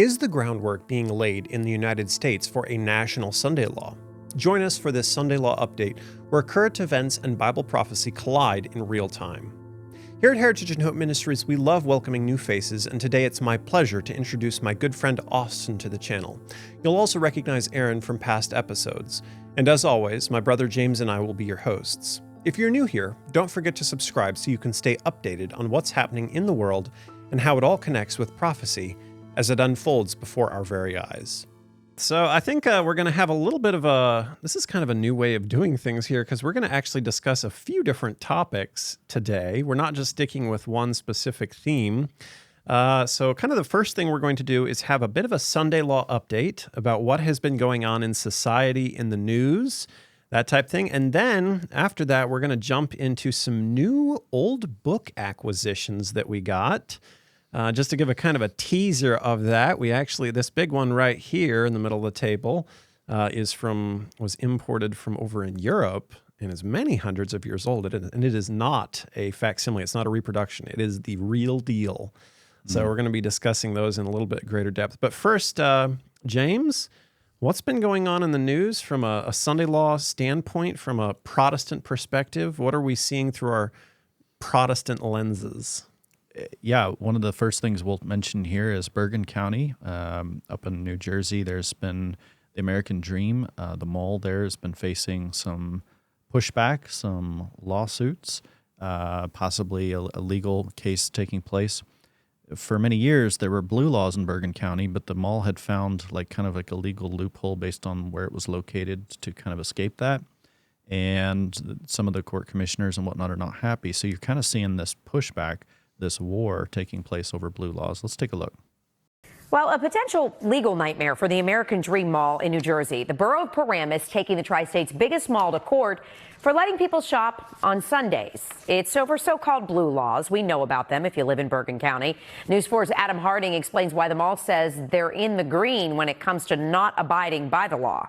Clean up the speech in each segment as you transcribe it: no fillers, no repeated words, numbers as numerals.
Is the groundwork being laid in the United States for a national Sunday law? Join us for this Sunday Law Update, where current events and Bible prophecy collide in real time. Here at Heritage and Hope Ministries, we love welcoming new faces, and today it's my pleasure to introduce my good friend Austin to the channel. You'll also recognize Aaron from past episodes. And as always, my brother James and I will be your hosts. If you're new here, don't forget to subscribe so you can stay updated on what's happening in the world and how it all connects with prophecy as it unfolds before our very eyes. So I think we're going to have a little bit of this is kind of a new way of doing things here, because we're going to actually discuss a few different topics today. We're not just sticking with one specific theme. So kind of the first thing we're going to do is have a bit of a Sunday law update about what has been going on in society, in the news, that type thing. And then after that, we're going to jump into some new old book acquisitions that we got. Just to give a kind of a teaser of that, this big one right here in the middle of the table was imported from over in Europe and is many hundreds of years old. And it is not a facsimile. It's not a reproduction. It is the real deal. So we're going to be discussing those in a little bit greater depth. But first, James, what's been going on in the news from a Sunday law standpoint, from a Protestant perspective? What are we seeing through our Protestant lenses? Yeah, one of the first things we'll mention here is Bergen County up in New Jersey. There's been the American Dream. The mall there has been facing some pushback, some lawsuits, possibly a legal case taking place. For many years, there were blue laws in Bergen County, but the mall had found kind of a legal loophole based on where it was located to kind of escape that. And some of the court commissioners and whatnot are not happy. So you're kind of seeing this pushback, this war taking place over blue laws. Let's take a look. Well, a potential legal nightmare for the American Dream Mall in New Jersey. The borough of Paramus taking the tri-state's biggest mall to court for letting people shop on Sundays. It's over so-called blue laws. We know about them if you live in Bergen County. News 4's Adam Harding explains why the mall says they're in the green when it comes to not abiding by the law.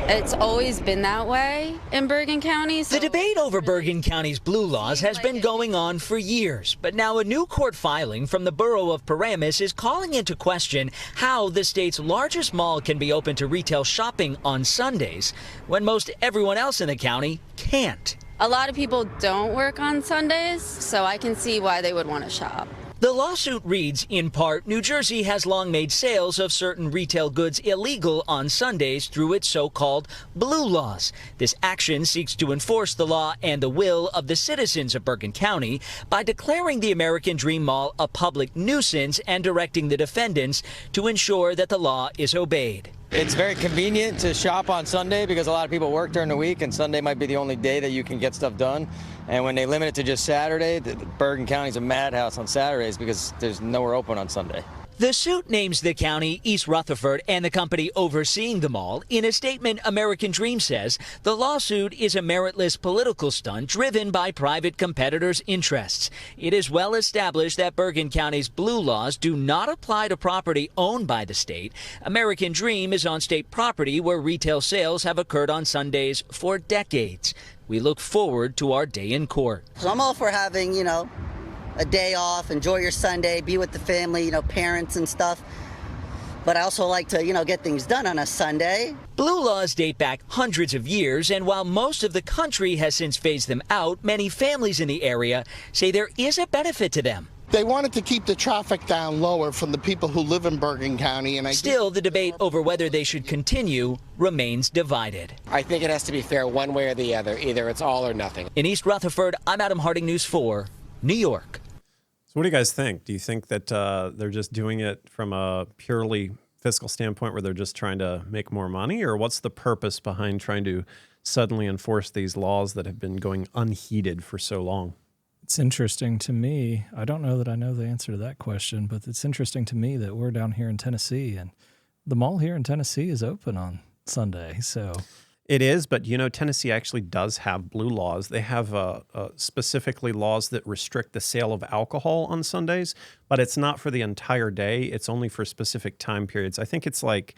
It's always been that way in Bergen County. The debate over Bergen County's blue laws has been going on for years, but now a new court filing from the borough of Paramus is calling into question how the state's largest mall can be open to retail shopping on Sundays when most everyone else in the county can't. A lot of people don't work on Sundays, so I can see why they would want to shop. The lawsuit reads, in part, New Jersey has long made sales of certain retail goods illegal on Sundays through its so-called blue laws. This action seeks to enforce the law and the will of the citizens of Bergen County by declaring the American Dream Mall a public nuisance and directing the defendants to ensure that the law is obeyed. It's very convenient to shop on Sunday because a lot of people work during the week, and Sunday might be the only day that you can get stuff done. And when they limit it to just Saturday, Bergen County's a madhouse on Saturdays because there's nowhere open on Sunday. The suit names the county, East Rutherford, and the company overseeing the mall. In a statement, American Dream says the lawsuit is a meritless political stunt driven by private competitors' interests. It is well established that Bergen County's blue laws do not apply to property owned by the state. American Dream is on state property where retail sales have occurred on Sundays for decades. We look forward to our day in court. So I'm all for having, a day off, enjoy your Sunday, be with the family, parents and stuff. But I also like to, get things done on a Sunday. Blue laws date back hundreds of years, and while most of the country has since phased them out, many families in the area say there is a benefit to them. They wanted to keep the traffic down lower from the people who live in Bergen County. Still, the debate over whether they should continue remains divided. I think it has to be fair one way or the other. Either it's all or nothing. In East Rutherford, I'm Adam Harding, News 4, New York. So what do you guys think? Do you think that they're just doing it from a purely fiscal standpoint where they're just trying to make more money? Or what's the purpose behind trying to suddenly enforce these laws that have been going unheeded for so long? It's interesting to me. I don't know that I know the answer to that question, but it's interesting to me that we're down here in Tennessee and the mall here in Tennessee is open on Sunday. So it is, but Tennessee actually does have blue laws. They have specifically laws that restrict the sale of alcohol on Sundays, but it's not for the entire day. It's only for specific time periods. I think it's like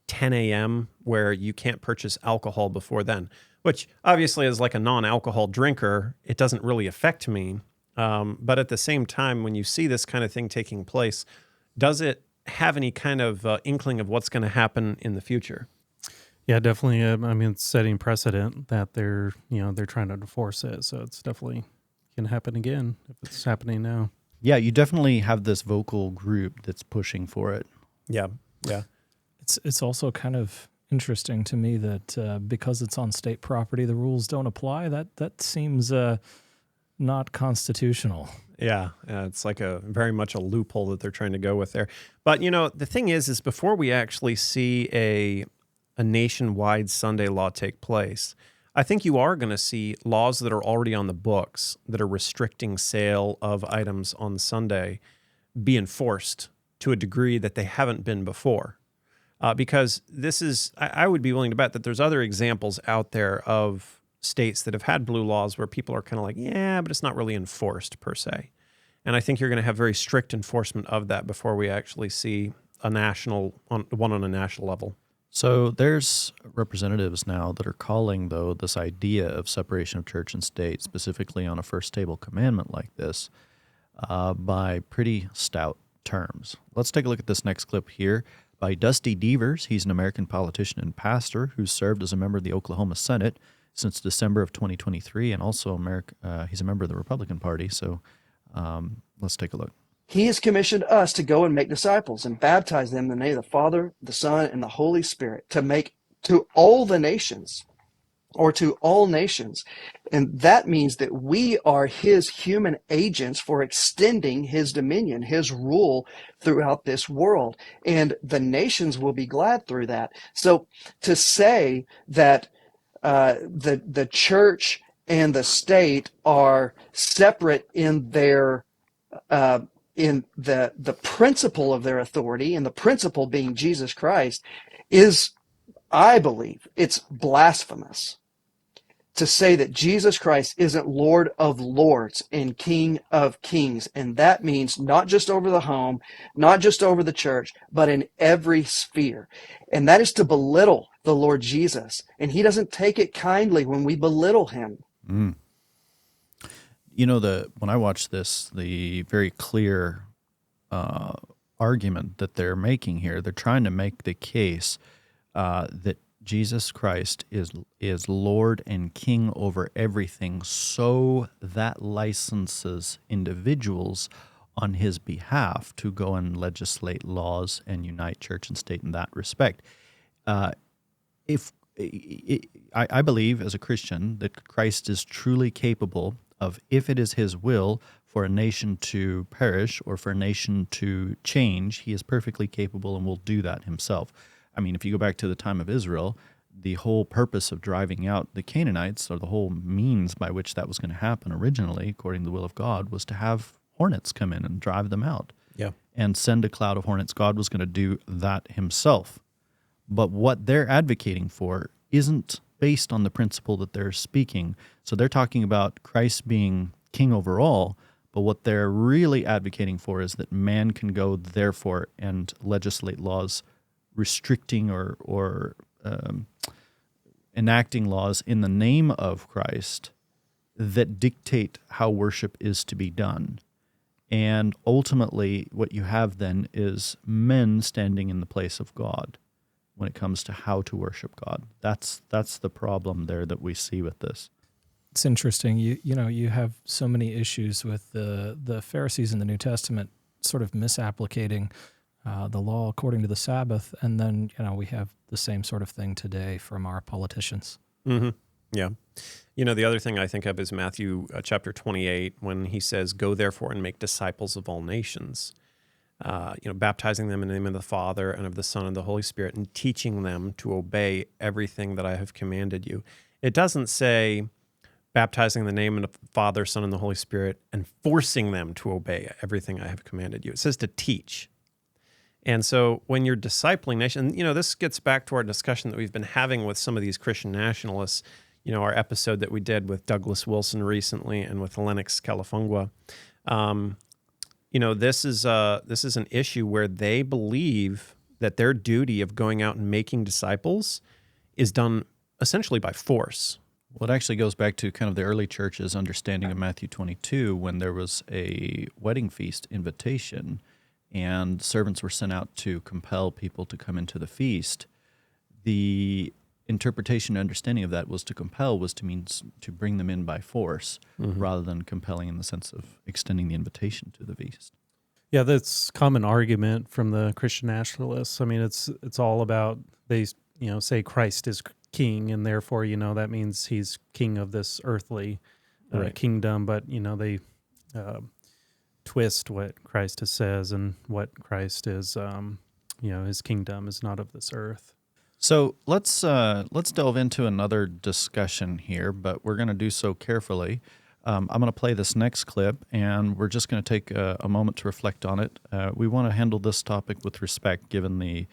10 a.m. where you can't purchase alcohol before then, which obviously as like a non-alcohol drinker, it doesn't really affect me. But at the same time, when you see this kind of thing taking place, does it have any kind of inkling of what's going to happen in the future. Yeah, definitely. It's setting precedent that they're trying to enforce it. So it's definitely can happen again if it's happening now. Yeah, you definitely have this vocal group that's pushing for it. Yeah. It's also kind of interesting to me that because it's on state property, the rules don't apply. That seems not constitutional. Yeah, it's like very much a loophole that they're trying to go with there. But, the thing is before we actually see a nationwide Sunday law take place, I think you are going to see laws that are already on the books that are restricting sale of items on Sunday be enforced to a degree that they haven't been before. Because this is, I would be willing to bet that there's other examples out there of states that have had blue laws where people are kind of like, yeah, but it's not really enforced per se. And I think you're going to have very strict enforcement of that before we actually see one on a national level. So there's representatives now that are calling, though, this idea of separation of church and state, specifically on a first table commandment like this, by pretty stout terms. Let's take a look at this next clip here by Dusty Devers. He's an American politician and pastor who served as a member of the Oklahoma Senate since December of 2023, and also he's a member of the Republican Party. So let's take a look. He has commissioned us to go and make disciples and baptize them in the name of the Father, the Son, and the Holy Spirit, to make to all the nations, or to all nations. And that means that we are his human agents for extending his dominion, his rule throughout this world. And the nations will be glad through that. So to say that the church and the state are separate in their in the principle of their authority, and the principle being Jesus Christ, is, I believe, it's blasphemous to say that Jesus Christ isn't Lord of lords and King of kings. And that means not just over the home, not just over the church, but in every sphere. And that is to belittle the Lord Jesus. And he doesn't take it kindly when we belittle him. Mm. When I watch this, the very clear argument that they're making here, they're trying to make the case that Jesus Christ is Lord and King over everything, so that licenses individuals on his behalf to go and legislate laws and unite church and state in that respect. I believe as a Christian that Christ is truly capable of, if it is his will for a nation to perish or for a nation to change, he is perfectly capable and will do that himself. I mean, if you go back to the time of Israel, the whole purpose of driving out the Canaanites, or the whole means by which that was going to happen originally, according to the will of God, was to have hornets come in and drive them out. Yeah. And send a cloud of hornets. God was going to do that himself. But what they're advocating for isn't based on the principle that they're speaking. So they're talking about Christ being king over all, but what they're really advocating for is that man can go, therefore, and legislate laws restricting or enacting laws in the name of Christ that dictate how worship is to be done. And ultimately, what you have then is men standing in the place of God when it comes to how to worship God. That's the problem there that we see with this. It's interesting. You have so many issues with the Pharisees in the New Testament sort of misapplicating the law according to the Sabbath, and then we have the same sort of thing today from our politicians. Mm-hmm. Yeah. The other thing I think of is Matthew chapter 28, when he says, "Go therefore and make disciples of all nations," baptizing them in the name of the Father and of the Son and the Holy Spirit, and teaching them to obey everything that I have commanded you. It doesn't say baptizing in the name of the Father, Son, and the Holy Spirit, and forcing them to obey everything I have commanded you. It says to teach. And so when you're discipling nation, this gets back to our discussion that we've been having with some of these Christian nationalists, our episode that we did with Douglas Wilson recently and with Lennox Califungua. This is an issue where they believe that their duty of going out and making disciples is done essentially by force. Well, it actually goes back to kind of the early church's understanding of Matthew 22, when there was a wedding feast invitation, and servants were sent out to compel people to come into the feast, the interpretation and understanding of that was to compel was to mean to bring them in by force, rather than compelling in the sense of extending the invitation to the feast. Yeah, that's common argument from the Christian nationalists. I mean, it's all about, they say Christ is king, and therefore that means he's king of this earthly kingdom. But they twist what Christ says, and what Christ is. His kingdom is not of this earth. So let's delve into another discussion here, but we're going to do so carefully. I'm going to play this next clip, and we're just going to take a moment to reflect on it. We want to handle this topic with respect, given the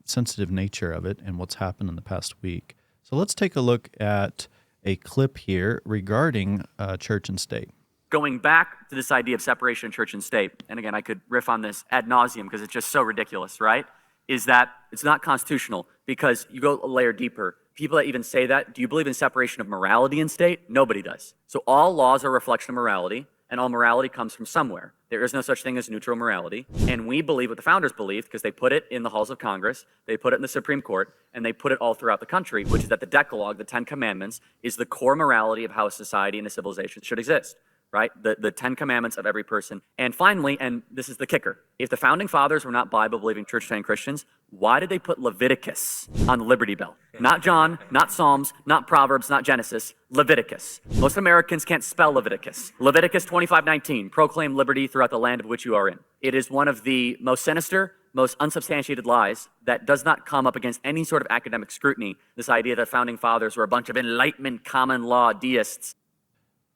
sensitive nature of it and what's happened in the past week. So let's take a look at a clip here regarding church and state. Going back to this idea of separation of church and state, and again, I could riff on this ad nauseum because it's just so ridiculous, right? Is that it's not constitutional, because you go a layer deeper. People that even say that, do you believe in separation of morality and state? Nobody does. So all laws are a reflection of morality, and all morality comes from somewhere. There is no such thing as neutral morality. And we believe what the founders believed, because they put it in the halls of Congress, they put it in the Supreme Court, and they put it all throughout the country, which is that the Decalogue, the 10 Commandments, is the core morality of how a society and a civilization should exist. Right? The 10 Commandments of every person. And finally, and this is the kicker, if the Founding Fathers were not Bible-believing church-trained Christians, why did they put Leviticus on the Liberty Bell? Not John, not Psalms, not Proverbs, not Genesis, Leviticus. Most Americans can't spell Leviticus. Leviticus 25:19, proclaim liberty throughout the land of which you are in. It is one of the most sinister, most unsubstantiated lies that does not come up against any sort of academic scrutiny, this idea that Founding Fathers were a bunch of Enlightenment common law deists.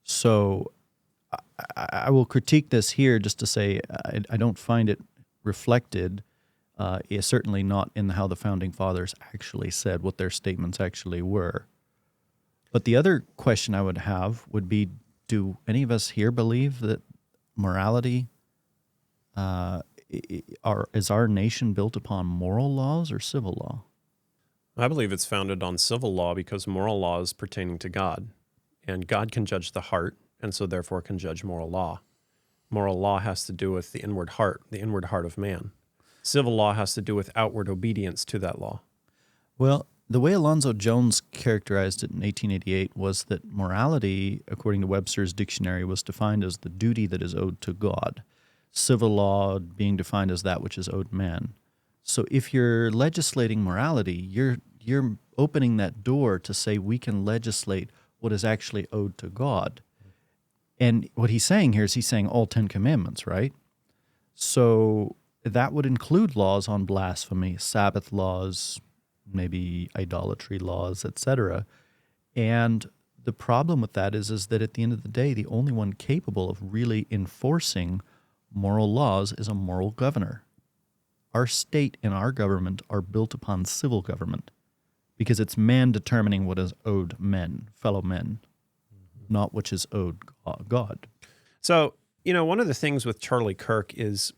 So I will critique this here just to say I don't find it reflected, certainly not in how the Founding Fathers actually said, what their statements actually were. But the other question I would have would be, do any of us here believe that morality, is our nation built upon moral laws or civil law? I believe it's founded on civil law, because moral law is pertaining to God, and God can judge the heart, and so therefore can judge moral law. Moral law has to do with the inward heart of man. Civil law has to do with outward obedience to that law. Well, the way Alonzo Jones characterized it in 1888 was that morality, according to Webster's dictionary, was defined as the duty that is owed to God. Civil law being defined as that which is owed man. So if you're legislating morality, you're opening that door to say we can legislate what is actually owed to God. And what he's saying here is he's saying all 10 Commandments, right? So that would include laws on blasphemy, Sabbath laws, maybe idolatry laws, etc. And the problem with that is that at the end of the day, the only one capable of really enforcing moral laws is a moral governor. Our state and our government are built upon civil government, because it's man determining what is owed men, fellow men, not which is owed God. So, one of the things with Charlie Kirk is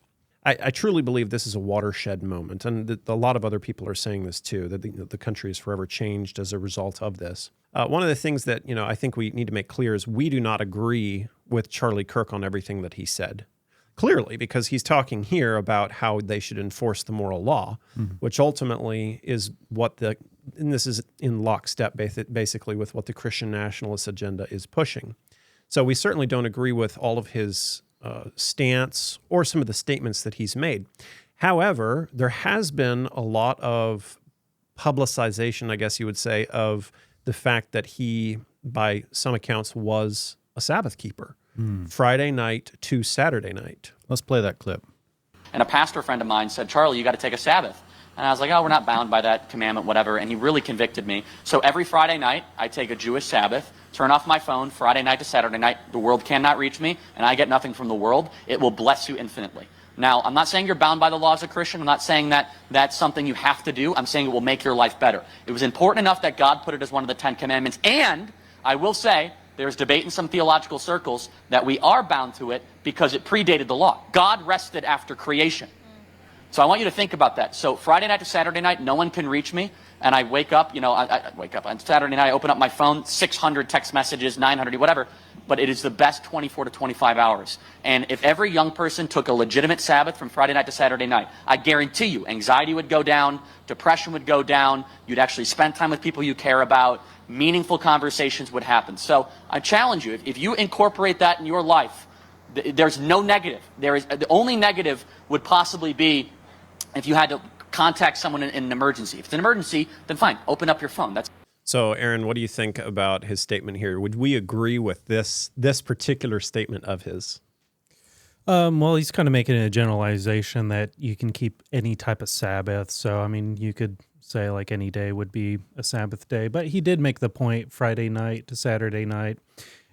I truly believe this is a watershed moment, and a lot of other people are saying this too, that the country is forever changed as a result of this. One of the things that, I think we need to make clear is we do not agree with Charlie Kirk on everything that he said. Clearly, because he's talking here about how they should enforce the moral law, which ultimately is and this is in lockstep basically with what the Christian nationalist agenda is pushing. So we certainly don't agree with all of his stance or some of the statements that he's made. However, there has been a lot of publicization, I guess you would say, of the fact that he, by some accounts, was a Sabbath keeper. Friday night to Saturday night. Let's play that clip. And a pastor friend of mine said, Charlie, you got to take a Sabbath. And I was like, oh, we're not bound by that commandment, whatever. And he really convicted me. So every Friday night, I take a Jewish Sabbath, turn off my phone, Friday night to Saturday night. The world cannot reach me, and I get nothing from the world. It will bless you infinitely. Now, I'm not saying you're bound by the laws of Christian. I'm not saying that that's something you have to do. I'm saying it will make your life better. It was important enough that God put it as one of the 10 Commandments. And I will say, there's debate in some theological circles that we are bound to it because it predated the law. God rested after creation. So I want you to think about that. So Friday night to Saturday night, no one can reach me. And I wake up, I wake up on Saturday night, I open up my phone, 600 text messages, 900, whatever. but it is the best 24 to 25 hours. And if every young person took a legitimate Sabbath from Friday night to Saturday night, I guarantee you anxiety would go down, depression would go down, you'd actually spend time with people you care about, meaningful conversations would happen. So I challenge you, if you incorporate that in your life, there's no negative. The only negative would possibly be if you had to contact someone in an emergency. If it's an emergency, then fine, open up your phone. So, Aaron, what do you think about his statement here? Would we agree with this particular statement of his? Well, he's kind of making a generalization that you can keep any type of Sabbath. So, I mean, you could say like any day would be a Sabbath day. But he did make the point Friday night to Saturday night.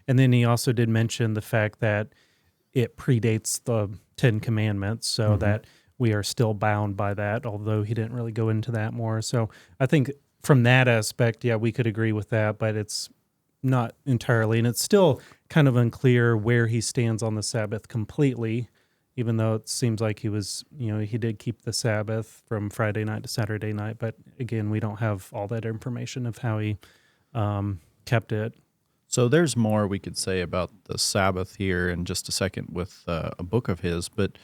And then he also did mention the fact that it predates the 10 Commandments, so that we are still bound by that, although he didn't really go into that more. So I think from that aspect, yeah, we could agree with that, but it's not entirely. And it's still kind of unclear where he stands on the Sabbath completely, even though it seems like he was, he did keep the Sabbath from Friday night to Saturday night. But again, we don't have all that information of how he kept it. So there's more we could say about the Sabbath here in just a second with a book of his. But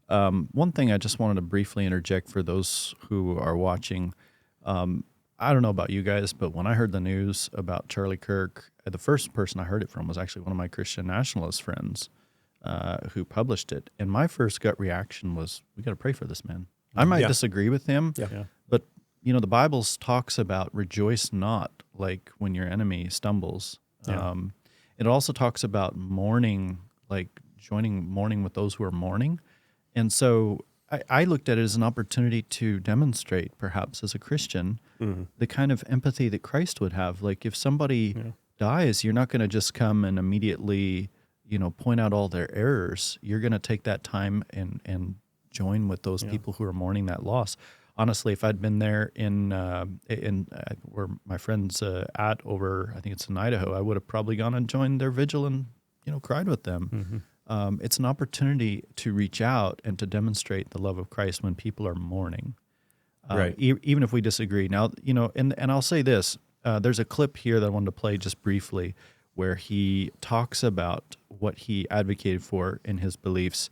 one thing I just wanted to briefly interject for those who are watching. I don't know about you guys, but when I heard the news about Charlie Kirk, the first person I heard it from was actually one of my Christian nationalist friends who published it. And my first gut reaction was, we got to pray for this man. I might disagree with him, but the Bible talks about rejoice not like when your enemy stumbles. It also talks about mourning, like joining mourning with those who are mourning. And so I looked at it as an opportunity to demonstrate, perhaps as a Christian, the kind of empathy that Christ would have. Like if somebody dies, you're not going to just come and immediately, point out all their errors. You're going to take that time and join with those people who are mourning that loss. Honestly, if I'd been there in where my friends at over, I think it's in Idaho, I would have probably gone and joined their vigil and cried with them. It's an opportunity to reach out and to demonstrate the love of Christ when people are mourning, right? Even if we disagree. Now, and I'll say this: there's a clip here that I wanted to play just briefly, where he talks about what he advocated for in his beliefs.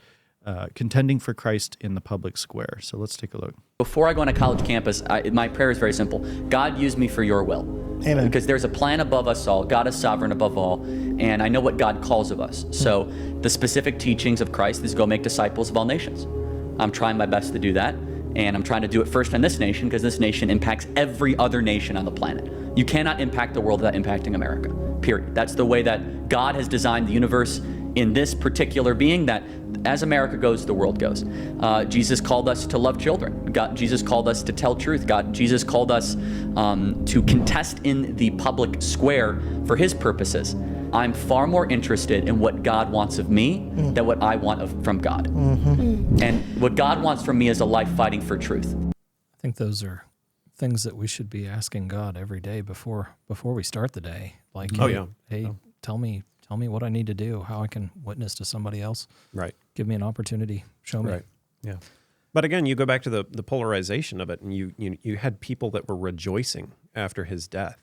Contending for Christ in the public square. So let's take a look. Before I go on a college campus, my prayer is very simple. God, use me for your will. Amen. Because there's a plan above us all. God is sovereign above all. And I know what God calls of us. So the specific teachings of Christ is go make disciples of all nations. I'm trying my best to do that. And I'm trying to do it first in this nation because this nation impacts every other nation on the planet. You cannot impact the world without impacting America, period. That's the way that God has designed the universe in this particular being, that as America goes, the world goes. Jesus called us to love children. Jesus called us to tell truth. Jesus called us to contest in the public square for his purposes. I'm far more interested in what God wants of me than what I want from God. And what God wants from me is a life fighting for truth. I think those are things that we should be asking God every day before we start the day. Like, hey, tell me what I need to do, how I can witness to somebody else. Right. Give me an opportunity. Show me. Right. Yeah. But again, you go back to the polarization of it, and you had people that were rejoicing after his death.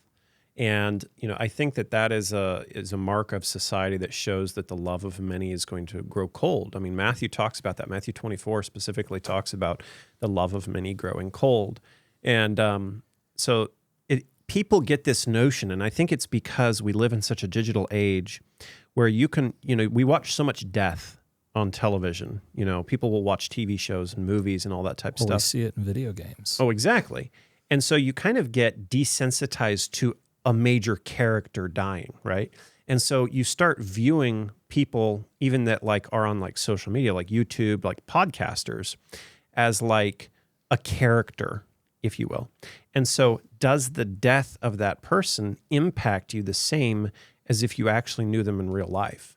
And, I think that is a mark of society that shows that the love of many is going to grow cold. I mean, Matthew talks about that. Matthew 24 specifically talks about the love of many growing cold. And so people get this notion, and I think it's because we live in such a digital age where we watch so much death on television. People will watch TV shows and movies and all that type of stuff. We see it in video games. Oh, exactly. And so you kind of get desensitized to a major character dying, right? And so you start viewing people, even that are on social media, like YouTube, like podcasters, as like a character, if you will. And so does the death of that person impact you the same as if you actually knew them in real life?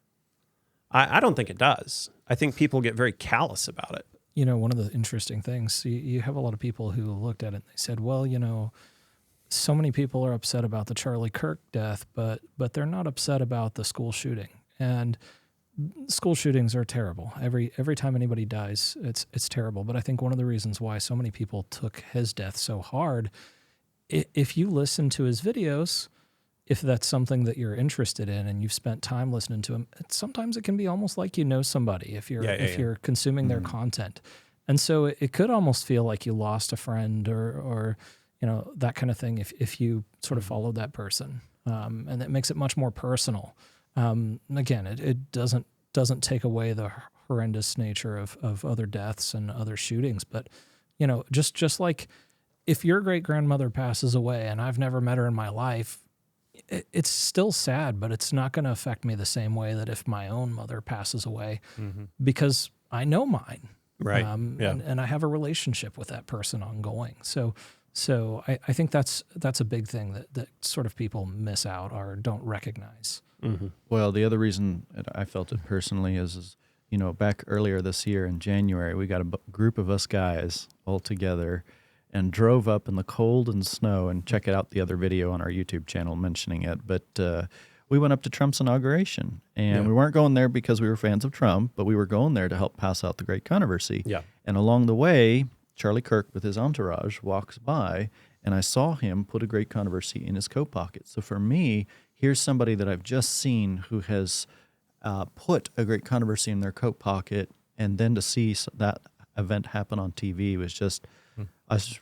I don't think it does. I think people get very callous about it. One of the interesting things, you have a lot of people who looked at it and they said, well, so many people are upset about the Charlie Kirk death, but they're not upset about the school shooting. And school shootings are terrible. Every time anybody dies, it's terrible. But I think one of the reasons why so many people took his death so hard, if you listen to his videos, if that's something that you're interested in and you've spent time listening to them, sometimes it can be almost like you know somebody if you're consuming their content. And so it could almost feel like you lost a friend or that kind of thing if you sort of followed that person. And that makes it much more personal. Again, it doesn't take away the horrendous nature of other deaths and other shootings, but just like if your great grandmother passes away and I've never met her in my life, it's still sad, but it's not going to affect me the same way that if my own mother passes away, because I know mine, right? And I have a relationship with that person ongoing. So I think that's a big thing that sort of people miss out or don't recognize. Well, the other reason that I felt it personally is back earlier this year in January, we got a group of us guys all together and drove up in the cold and snow, and check it out, the other video on our YouTube channel mentioning it. But we went up to Trump's inauguration, and we weren't going there because we were fans of Trump, but we were going there to help pass out the Great Controversy. Yeah. And along the way, Charlie Kirk with his entourage walks by, and I saw him put a Great Controversy in his coat pocket. So for me, here's somebody that I've just seen who has put a Great Controversy in their coat pocket, and then to see that event happen on TV was just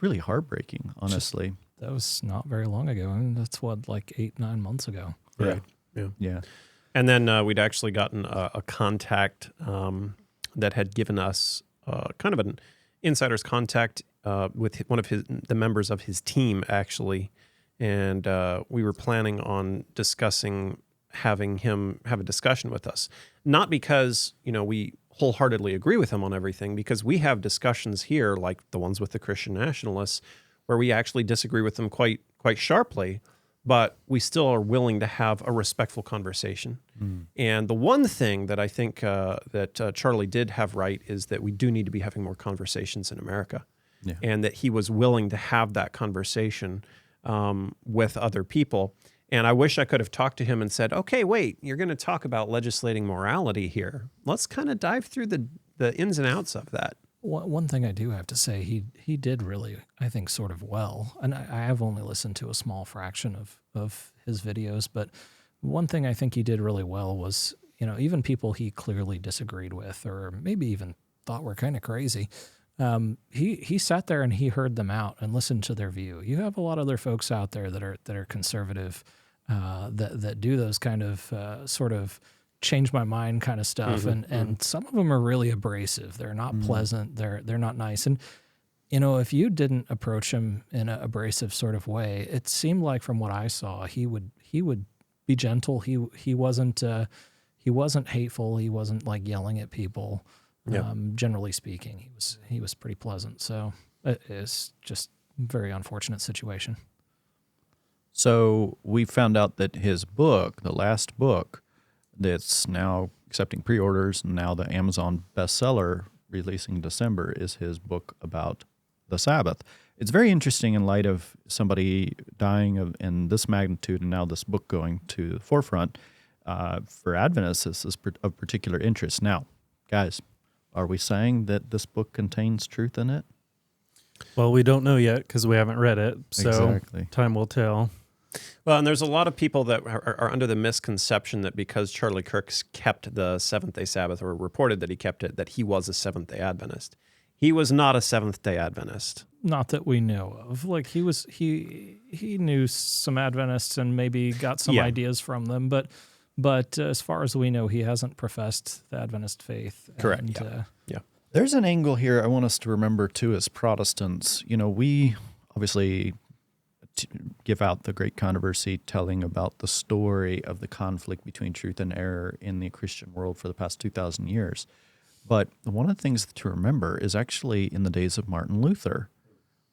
really heartbreaking, honestly. That was not very long ago. I mean, that's like 8-9 months ago. Right. Yeah. And then we'd actually gotten a contact that had given us kind of an insider's contact with one of the members of his team, actually. And we were planning on having him have a discussion with us. Not because, we wholeheartedly agree with him on everything, because we have discussions here, like the ones with the Christian Nationalists, where we actually disagree with them quite sharply, but we still are willing to have a respectful conversation. And the one thing that I think that Charlie did have right is that we do need to be having more conversations in America, and that he was willing to have that conversation with other people. And I wish I could have talked to him and said, okay, wait, you're going to talk about legislating morality here. Let's kind of dive through the ins and outs of that. One thing I do have to say, he did really, I think, sort of well. And I have only listened to a small fraction of his videos, but one thing I think he did really well was, even people he clearly disagreed with or maybe even thought were kind of crazy, he sat there and he heard them out and listened to their view. You have a lot of other folks out there that are conservative, that do those kind of sort of change my mind kind of stuff, and some of them are really abrasive. They're not pleasant. They're not nice. And if you didn't approach him in an abrasive sort of way, it seemed like from what I saw, he would be gentle. He wasn't hateful. He wasn't like yelling at people. Generally speaking, he was pretty pleasant. So it's just a very unfortunate situation. So we found out that his book, the last book, that's now accepting pre-orders and now the Amazon bestseller releasing in December, is his book about the Sabbath. It's very interesting in light of somebody dying in this magnitude and now this book going to the forefront. For Adventists, this is of particular interest. Now, guys, are we saying that this book contains truth in it? Well, we don't know yet because we haven't read it, so exactly. Time will tell. Well, and there's a lot of people that are under the misconception that because Charlie Kirk kept the Seventh-day Sabbath, or reported that he kept it, that he was a Seventh-day Adventist. He was not a Seventh-day Adventist. Not that we know of. Like he knew some Adventists and maybe got some ideas from them, but as far as we know, he hasn't professed the Adventist faith. Correct. Yeah. There's an angle here I want us to remember too as Protestants. We obviously give out the Great Controversy, telling about the story of the conflict between truth and error in the Christian world for the past 2,000 years. But one of the things to remember is actually in the days of Martin Luther.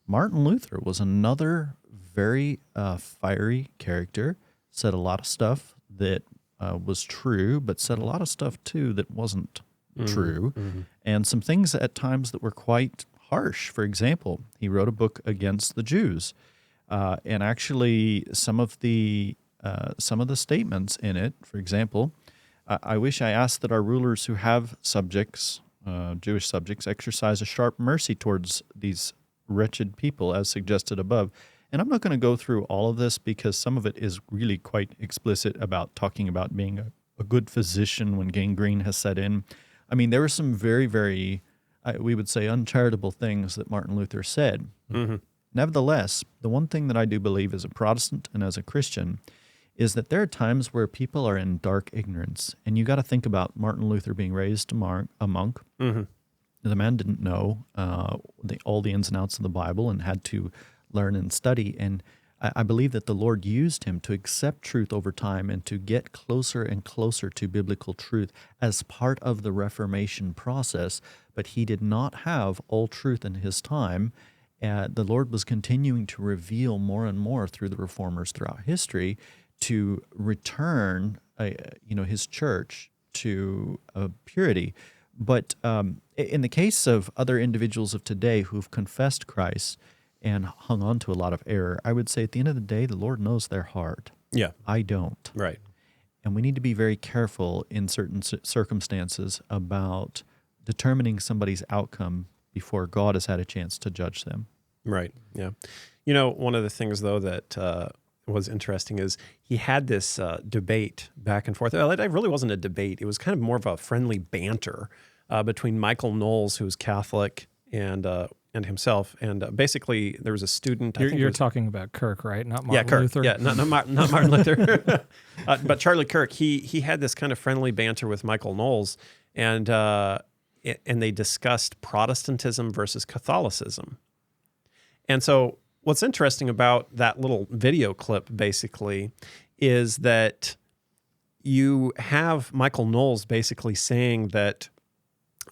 Martin Luther was another very fiery character, said a lot of stuff that was true, but said a lot of stuff too that wasn't true, and some things at times that were quite harsh. For example, he wrote a book against the Jews. And actually, some of the statements in it, for example, I wish I asked that our rulers who have subjects, Jewish subjects, exercise a sharp mercy towards these wretched people, as suggested above, And I'm not going to go through all of this because some of it is really quite explicit about talking about being a good physician when gangrene has set in. I mean, there were some very, very, we would say, uncharitable things that Martin Luther said. Mm-hmm. Nevertheless, the one thing that I do believe as a Protestant and as a Christian is that there are times where people are in dark ignorance. And you got to think about Martin Luther being raised a monk. Mm-hmm. The man didn't know all the ins and outs of the Bible and had to learn and study. And I believe that the Lord used him to accept truth over time and to get closer and closer to biblical truth as part of the Reformation process. But he did not have all truth in his time. The Lord was continuing to reveal more and more through the reformers throughout history to return, his church to purity. But in the case of other individuals of today who've confessed Christ and hung on to a lot of error, I would say at the end of the day, the Lord knows their heart. Yeah. I don't. Right. And we need to be very careful in certain circumstances about determining somebody's outcome before God has had a chance to judge them. Right, yeah. One of the things, though, that was interesting is he had this debate back and forth. It really wasn't a debate. It was kind of more of a friendly banter between Michael Knowles, who's Catholic, and himself. And basically, there was a student. You're talking about Kirk, right? Not Martin Kirk. Luther? Yeah, not Martin Luther. But Charlie Kirk, he had this kind of friendly banter with Michael Knowles, and they discussed Protestantism versus Catholicism. And so what's interesting about that little video clip, basically, is that you have Michael Knowles basically saying that,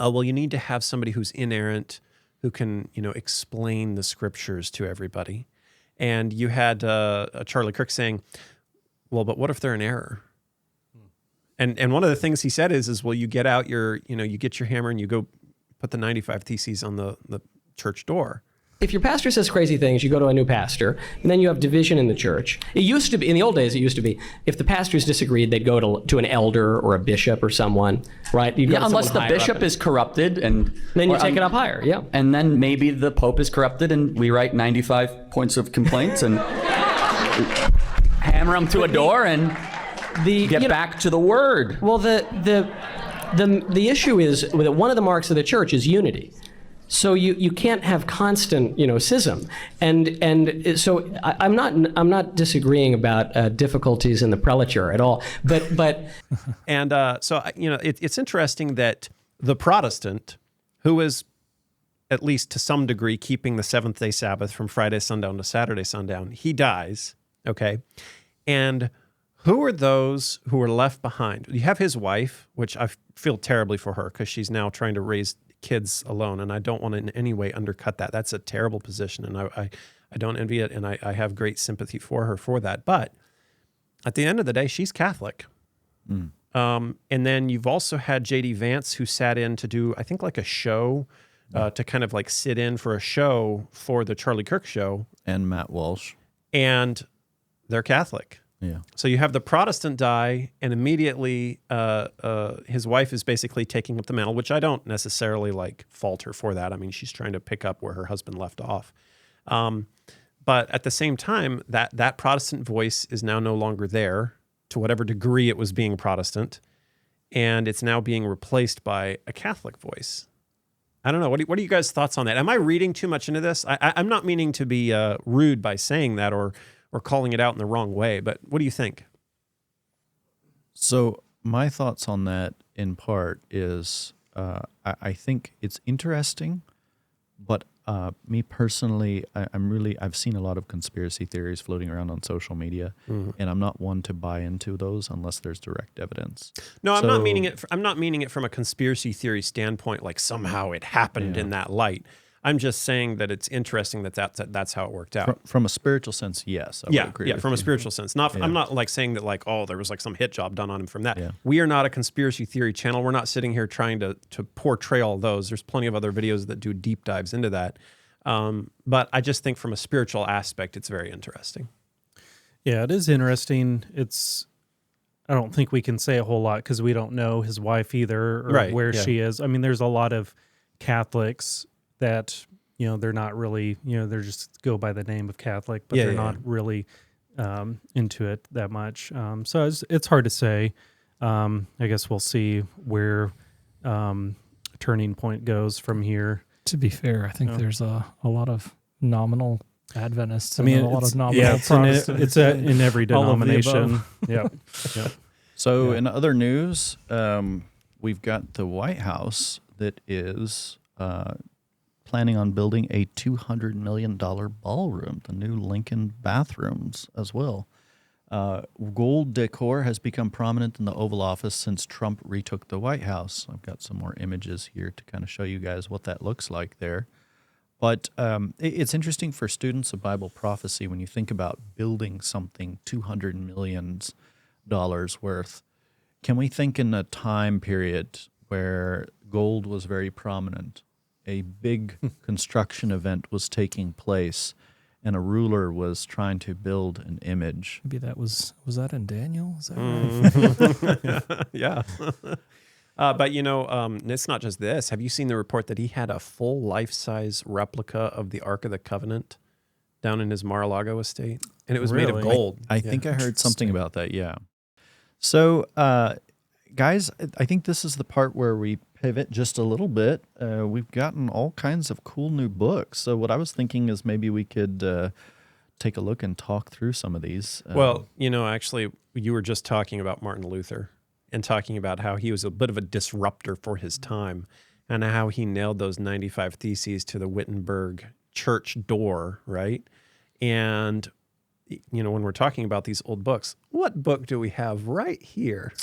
you need to have somebody who's inerrant, who can, explain the scriptures to everybody. And you had Charlie Kirk saying, well, but what if they're in error? And one of the things he said is you get out you get your hammer and you go put the 95 Theses on the church door. If your pastor says crazy things, you go to a new pastor, and then you have division in the church. It used to be, in the old days, if the pastors disagreed, they'd go to an elder or a bishop or someone, right? Unless the bishop is corrupted, and then you take it up higher, yeah. And then maybe the Pope is corrupted, and we write 95 points of complaints and hammer them to a door and get back to the Word. Well, the issue is that one of the marks of the church is unity. So you can't have constant schism, and so I'm not disagreeing about difficulties in the prelature at all, but and so it's interesting that the Protestant, who is at least to some degree keeping the seventh-day Sabbath from Friday sundown to Saturday sundown, he dies, okay, and who are those who are left behind? You have his wife, which I feel terribly for her because she's now trying to raise kids alone, and I don't want to in any way undercut that. That's a terrible position, and I don't envy it, and I have great sympathy for her for that. But at the end of the day, she's Catholic. Mm. And then you've also had J.D. Vance, who sat in to do, I think, like a show, to kind of like sit in for a show for the Charlie Kirk show. And Matt Walsh. And they're Catholic. Yeah. So you have the Protestant die, and immediately his wife is basically taking up the mantle, which I don't necessarily fault her for that. I mean, she's trying to pick up where her husband left off. But at the same time, that Protestant voice is now no longer there to whatever degree it was being Protestant, and it's now being replaced by a Catholic voice. I don't know. What are you guys' thoughts on that? Am I reading too much into this? I'm not meaning to be rude by saying that or calling it out in the wrong way, but what do you think? So my thoughts on that in part is I think it's interesting, but me personally, I've seen a lot of conspiracy theories floating around on social media, and I'm not one to buy into those unless there's direct evidence. No, I'm not meaning it. I'm not meaning it from a conspiracy theory standpoint, like somehow it happened in that light. I'm just saying that it's interesting that's how it worked out. From a spiritual sense, yes. I would agree with from you. a spiritual sense. I'm not saying that there was some hit job done on him from that. Yeah. We are not a conspiracy theory channel. We're not sitting here trying to portray all those. There's plenty of other videos that do deep dives into that. But I just think from a spiritual aspect, it's very interesting. Yeah, it is interesting. I don't think we can say a whole lot because we don't know his wife either or where she is. I mean, there's a lot of Catholics that they're not really, they're just go by the name of Catholic, but they're not really into it that much. So it's hard to say. I guess we'll see where Turning Point goes from here. To be fair, I think there's a lot of nominal Adventists. I mean, and a lot of nominal Protestants. It's in every denomination. Yeah. So in other news, we've got the White House that is planning on building a $200 million ballroom, the new Lincoln bathrooms as well. Gold decor has become prominent in the Oval Office since Trump retook the White House. I've got some more images here to kind of show you guys what that looks like there. But it's interesting for students of Bible prophecy when you think about building something $200 million worth. Can we think in a time period where gold was very prominent, a big construction event was taking place, and a ruler was trying to build an image? Maybe that was that in Daniel? Is that right? Yeah. But, it's not just this. Have you seen the report that he had a full life-size replica of the Ark of the Covenant down in his Mar-a-Lago estate? And it was made of gold. I think I heard something about that, yeah. So, guys, I think this is the part where we pivot just a little bit. We've gotten all kinds of cool new books. So what I was thinking is maybe we could take a look and talk through some of these. Well, actually, you were just talking about Martin Luther and talking about how he was a bit of a disruptor for his time and how he nailed those 95 Theses to the Wittenberg church door, right? And, when we're talking about these old books, what book do we have right here?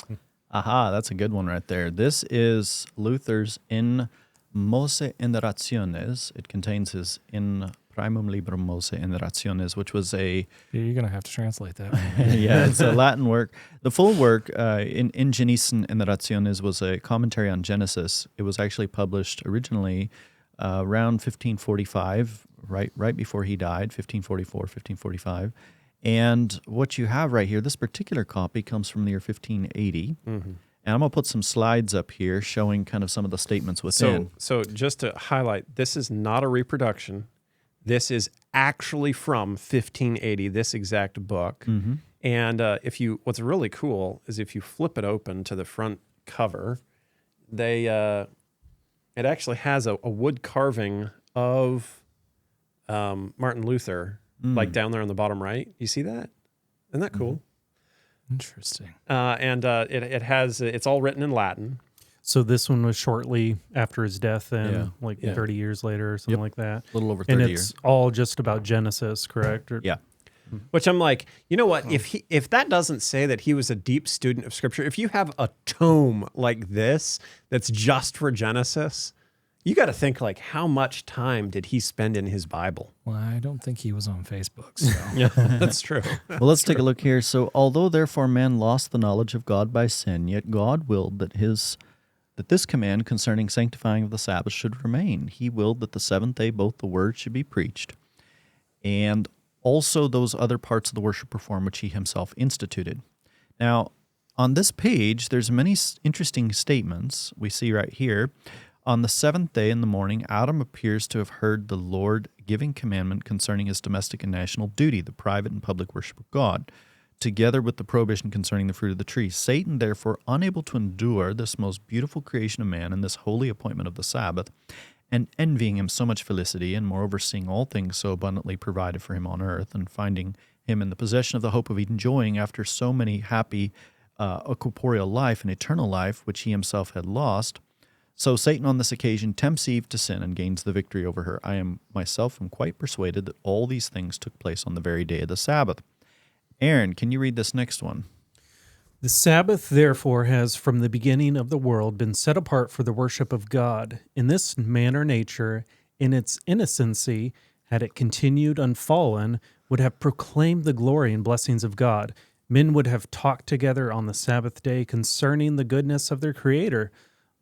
Aha, that's a good one right there. This is Luther's In Mose Inderationes. It contains his In Primum Librum Mose Inderationes, which was a... You're going to have to translate that. Yeah, it's a Latin work. The full work, In Genesis Inderationes, was a commentary on Genesis. It was actually published originally around 1545, right before he died, 1544, 1545. And what you have right here, this particular copy comes from the year 1580. Mm-hmm. And I'm going to put some slides up here showing kind of some of the statements within. So just to highlight, this is not a reproduction. This is actually from 1580, this exact book. Mm-hmm. And what's really cool is if you flip it open to the front cover, it actually has a wood carving of Martin Luther. Like down there on the bottom right. You see that? Isn't that cool? Interesting. It's all written in Latin. So this one was shortly after his death and 30 years later or something like that. A little over 30 years. And it's all just about Genesis, correct? Yeah. Which I'm like, you know what? If that doesn't say that he was a deep student of Scripture, if you have a tome like this that's just for Genesis, you got to think, how much time did he spend in his Bible? Well, I don't think he was on Facebook, so. Yeah, that's true. Well, let's take a look here. So, although therefore man lost the knowledge of God by sin, yet God willed that this command concerning sanctifying of the Sabbath should remain. He willed that the seventh day both the word should be preached, and also those other parts of the worship performed which he himself instituted. Now, on this page, there's many interesting statements we see right here. On the seventh day in the morning, Adam appears to have heard the Lord giving commandment concerning his domestic and national duty, the private and public worship of God, together with the prohibition concerning the fruit of the tree. Satan, therefore, unable to endure this most beautiful creation of man and this holy appointment of the Sabbath, and envying him so much felicity, and moreover seeing all things so abundantly provided for him on earth, and finding him in the possession of the hope of enjoying after so many happy a corporeal life and eternal life, which he himself had lost, so Satan on this occasion tempts Eve to sin and gains the victory over her. I am myself quite persuaded that all these things took place on the very day of the Sabbath. Aaron, can you read this next one? The Sabbath, therefore, has from the beginning of the world been set apart for the worship of God. In this manner nature, in its innocency, had it continued unfallen, would have proclaimed the glory and blessings of God. Men would have talked together on the Sabbath day concerning the goodness of their Creator,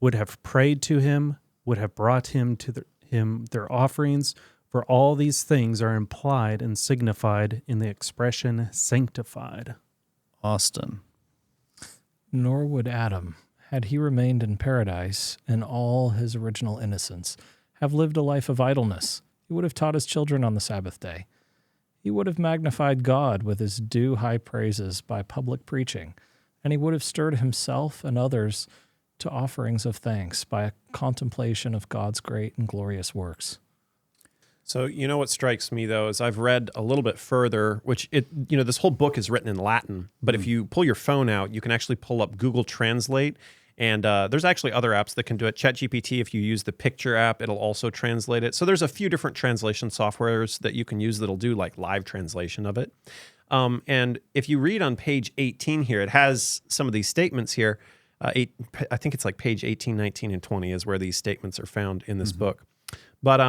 would have prayed to him, would have brought him to him their offerings, for all these things are implied and signified in the expression sanctified. Austin. Nor would Adam, had he remained in paradise in all his original innocence, have lived a life of idleness, He would have taught his children on the Sabbath day. He would have magnified God with his due high praises by public preaching, and he would have stirred himself and others to offerings of thanks by a contemplation of God's great and glorious works. So, what strikes me, though, is I've read a little bit further, which this whole book is written in Latin, but if you pull your phone out, you can actually pull up Google Translate, and there's actually other apps that can do it. ChatGPT, if you use the picture app, it'll also translate it. So there's a few different translation softwares that you can use that'll do like live translation of it. And if you read on page 18 here, it has some of these statements here. I think it's like page 18, 19, and 20 is where these statements are found in this book. But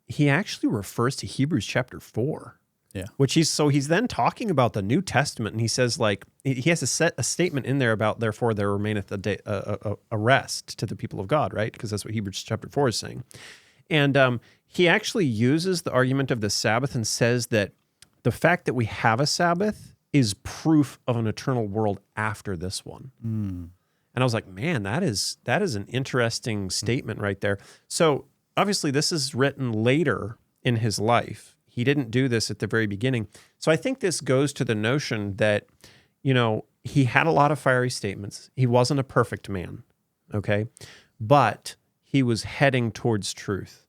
he actually refers to Hebrews chapter 4. Yeah. Which he's then talking about the New Testament, and he says, like, he has a statement in there about, therefore there remaineth a rest to the people of God, right? Because that's what Hebrews chapter 4 is saying. And he actually uses the argument of the Sabbath and says that the fact that we have a Sabbath is proof of an eternal world after this one. And I was like, man, that is an interesting statement right there. So obviously this is written later in his life. He didn't do this at the very beginning. So I think this goes to the notion that, he had a lot of fiery statements. He wasn't a perfect man, okay? But he was heading towards truth.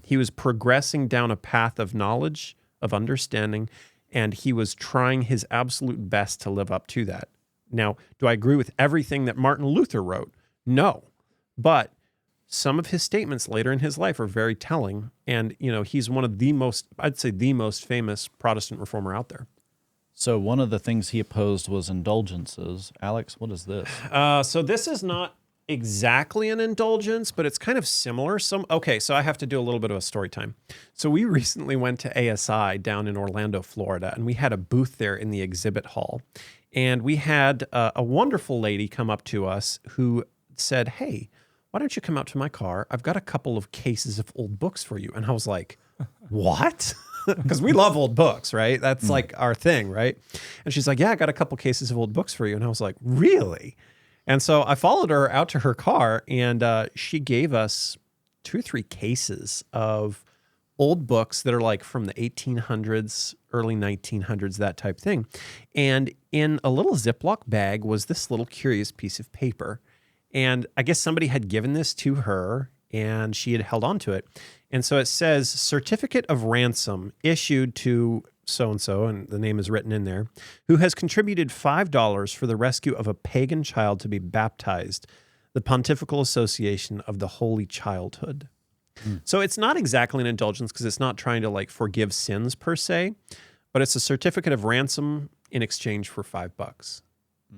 He was progressing down a path of knowledge, of understanding, and he was trying his absolute best to live up to that. Now, do I agree with everything that Martin Luther wrote? No. But some of his statements later in his life are very telling. And, he's one of the most famous Protestant reformer out there. So one of the things he opposed was indulgences. Alex, what is this? So this is not exactly an indulgence, but it's kind of similar. So I have to do a little bit of a story time. So we recently went to ASI down in Orlando, Florida, and we had a booth there in the exhibit hall. And we had a wonderful lady come up to us who said, hey, why don't you come out to my car? I've got a couple of cases of old books for you. And I was like, what? Because we love old books, right? That's like our thing, right? And she's like, yeah, I got a couple cases of old books for you. And I was like, really? And so I followed her out to her car, and she gave us 2 or 3 cases of old books that are like from the 1800s, early 1900s, that type thing. And in a little Ziploc bag was this little curious piece of paper. And I guess somebody had given this to her, and she had held on to it. And so it says, certificate of ransom issued to so-and-so, and the name is written in there, who has contributed $5 for the rescue of a pagan child to be baptized, the Pontifical Association of the Holy Childhood. So it's not exactly an indulgence because it's not trying to like forgive sins per se, but it's a certificate of ransom in exchange for $5.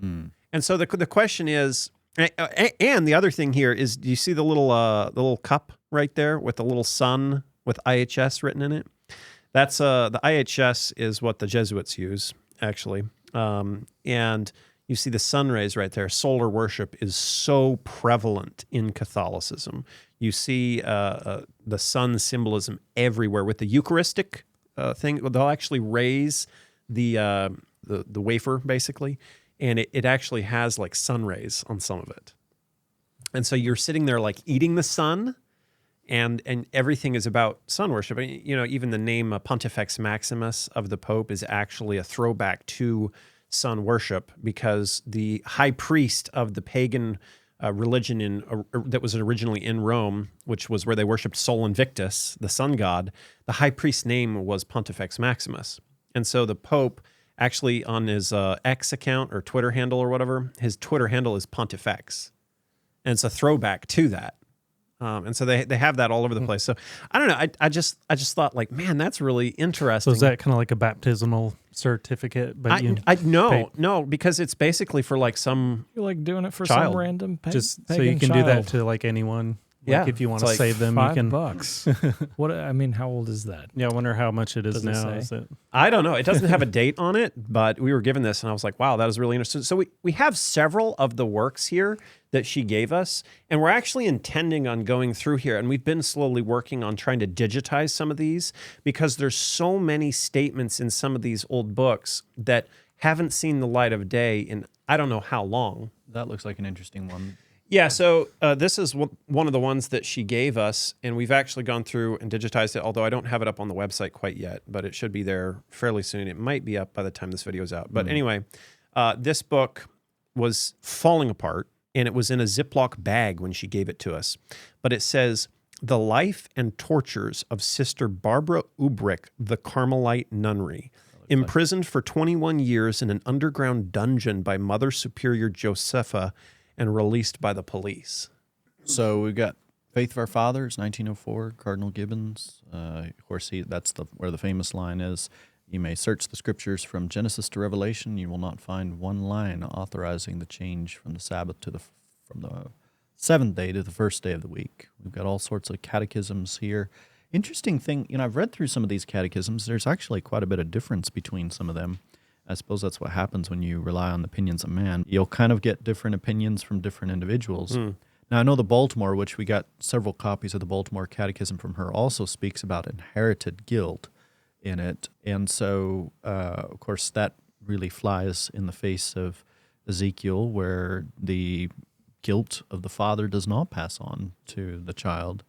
And so the question is, and the other thing here is, do you see the little cup right there with the little sun with IHS written in it? That's the IHS is what the Jesuits use, actually. And you see the sun rays right there. Solar worship is so prevalent in Catholicism. You see the sun symbolism everywhere with the Eucharistic thing. They'll actually raise the wafer, basically, and it actually has like sun rays on some of it. And so you're sitting there like eating the sun, and everything is about sun worship. Even the name Pontifex Maximus of the Pope is actually a throwback to sun worship, because the high priest of the pagan religion that was originally in Rome, which was where they worshipped Sol Invictus, the sun god, the high priest's name was Pontifex Maximus. And so the Pope actually on his X account or Twitter handle or whatever, his Twitter handle is Pontifex. And it's a throwback to that. And so they have that all over the place. So I don't know. I just thought like, man, that's really interesting. So is that kind of like a baptismal certificate? But no, because it's basically for like some You're like doing it for child. some random just pagan so you can child. do that to like anyone. Like if you want to like save them, you can. $5. What? I mean, how old is that? Yeah, I wonder how much it is Does it now. say? Is it? I don't know. It doesn't have a date on it, but we were given this, and I was like, wow, that is really interesting. So we have several of the works here that she gave us, and we're actually intending on going through here, and we've been slowly working on trying to digitize some of these, because there's so many statements in some of these old books that haven't seen the light of day in I don't know how long. That looks like an interesting one. Yeah, so this is one of the ones that she gave us, and we've actually gone through and digitized it, although I don't have it up on the website quite yet, but it should be there fairly soon. It might be up by the time this video is out. But anyway, this book was falling apart, and it was in a Ziploc bag when she gave it to us. But it says, "The Life and Tortures of Sister Barbara Ubrick, the Carmelite Nunnery. Imprisoned for 21 years in an underground dungeon by Mother Superior Josepha and released by the police." So we've got Faith of Our Fathers, 1904, Cardinal Gibbons. Of course, that's where the famous line is, "You may search the scriptures from Genesis to Revelation. You will not find one line authorizing the change from the Sabbath from the seventh day to the first day of the week." We've got all sorts of catechisms here. Interesting thing, I've read through some of these catechisms. There's actually quite a bit of difference between some of them. I suppose that's what happens when you rely on the opinions of man. You'll kind of get different opinions from different individuals. Now, I know the Baltimore, which we got several copies of the Baltimore Catechism from her, also speaks about inherited guilt in it. And so, of course, that really flies in the face of Ezekiel, where the guilt of the father does not pass on to the child.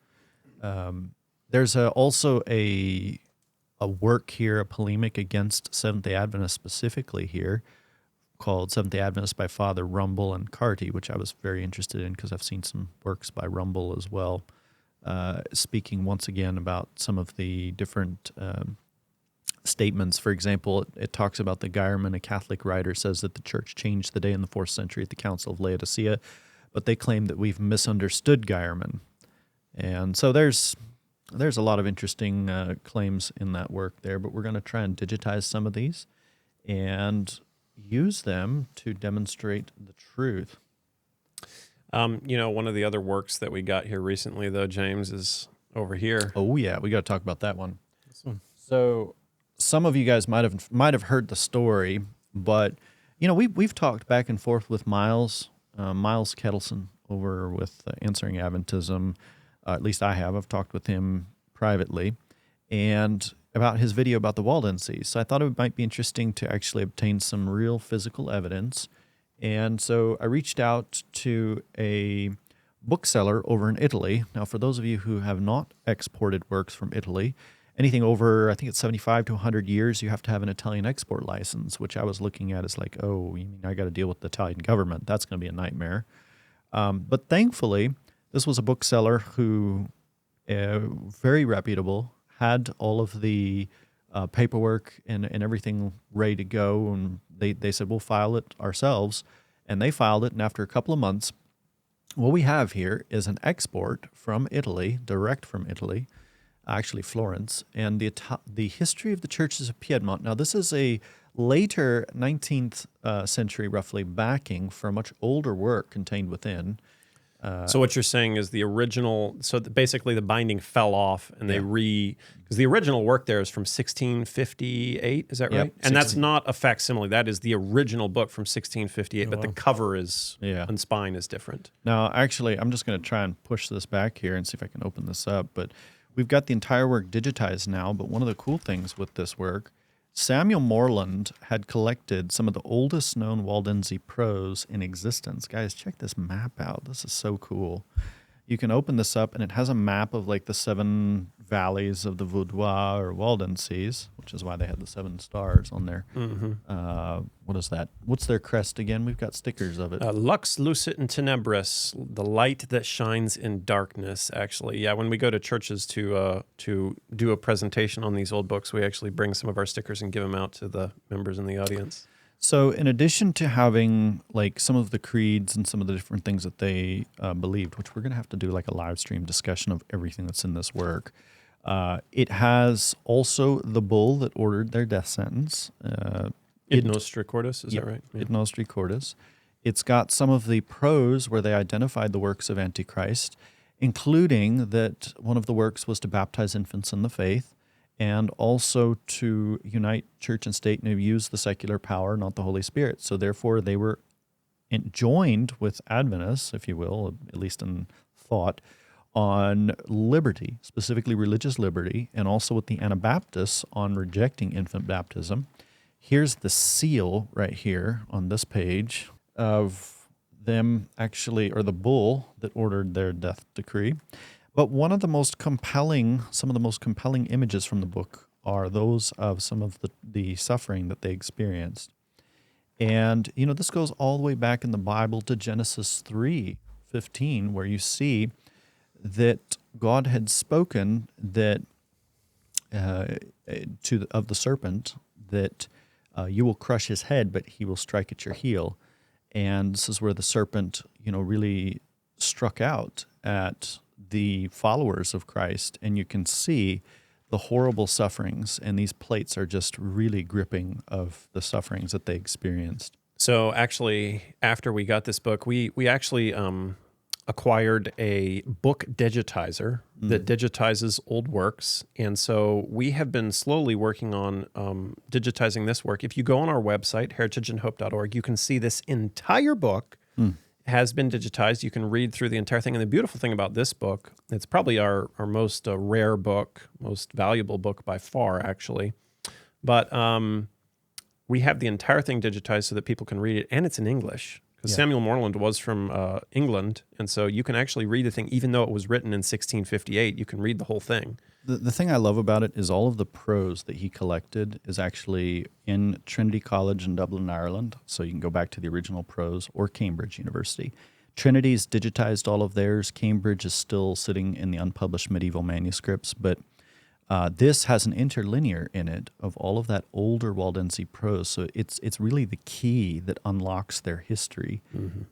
There's also a work here, a polemic against Seventh-day Adventists specifically here, called Seventh-day Adventists by Father Rumble and Carty, which I was very interested in because I've seen some works by Rumble as well, speaking once again about some of the different statements. For example, it talks about the Geierman, a Catholic writer, says that the church changed the day in the 4th century at the Council of Laodicea, but they claim that we've misunderstood Geierman. And so there's a lot of interesting claims in that work there, but we're going to try and digitize some of these and use them to demonstrate the truth. One of the other works that we got here recently, though, James, is over here. Oh, yeah, we got to talk about that one. This one. So some of you guys might have heard the story, but, we've talked back and forth with Miles Kettleson over with Answering Adventism. At least I have. I've talked with him privately, and about his video about the Waldensians. So I thought it might be interesting to actually obtain some real physical evidence. And so I reached out to a bookseller over in Italy. Now, for those of you who have not exported works from Italy, anything over, I think it's 75 to 100 years, you have to have an Italian export license, which I was looking at as like, oh, you mean I got to deal with the Italian government? That's going to be a nightmare. But thankfully, this was a bookseller who, very reputable, had all of the paperwork and everything ready to go. And they said, we'll file it ourselves. And they filed it. And after a couple of months, what we have here is an export from Italy, direct from Italy, actually Florence, and the history of the Churches of Piedmont. Now, this is a later 19th century, roughly, backing for a much older work contained within. So what you're saying is the original, basically the binding fell off and because the original work there is from 1658, is that right? Yep, and that's not a facsimile. That is the original book from 1658, but the cover and spine is different. Now, actually, I'm just going to try and push this back here and see if I can open this up, but we've got the entire work digitized now, but one of the cool things with this work, Samuel Morland had collected some of the oldest known Waldensian prose in existence. Guys, check this map out. This is so cool. You can open this up, and it has a map of like the 7 valleys of the Vaudois or Waldensians, which is why they had the 7 stars on there. What is that? What's their crest again? We've got stickers of it. Lux lucet in tenebris, the light that shines in darkness, actually. Yeah, when we go to churches to do a presentation on these old books, we actually bring some of our stickers and give them out to the members in the audience. So in addition to having like some of the creeds and some of the different things that they believed, which we're going to have to do like a live stream discussion of everything that's in this work, it has also the bull that ordered their death sentence. Id nostri cordis, is that right? Yeah. Id nostri cordis. It's got some of the prose where they identified the works of Antichrist, including that one of the works was to baptize infants in the faith, and also to unite church and state and use the secular power, not the Holy Spirit. So therefore, they were joined with Adventists, if you will, at least in thought, on liberty, specifically religious liberty, and also with the Anabaptists on rejecting infant baptism. Here's the seal right here on this page of them actually, or the bull that ordered their death decree. But one of the most compelling, some of the most compelling images from the book are those of some of the suffering that they experienced. And, you know, this goes all the way back in the Bible to Genesis 3:15, where you see that God had spoken that of the serpent that you will crush his head, but he will strike at your heel. And this is where the serpent, you know, really struck out at the followers of Christ, and you can see the horrible sufferings, and these plates are just really gripping of the sufferings that they experienced. So actually, after we got this book, we actually acquired a book digitizer that digitizes old works. And so we have been slowly working on digitizing this work. If you go on our website, heritageandhope.org, you can see this entire book has been digitized. You can read through the entire thing. And the beautiful thing about this book, it's probably our most rare book, most valuable book by far, actually. But we have the entire thing digitized so that people can read it, and it's in English. Because Samuel Morland was from England, and so you can actually read the thing, even though it was written in 1658, you can read the whole thing. The thing I love about it is all of the prose that he collected is actually in Trinity College in Dublin, Ireland, so you can go back to the original prose, or Cambridge University. Trinity's digitized all of theirs. Cambridge is still sitting in the unpublished medieval manuscripts, but this has an interlinear in it of all of that older Waldensian prose. So it's really the key that unlocks their history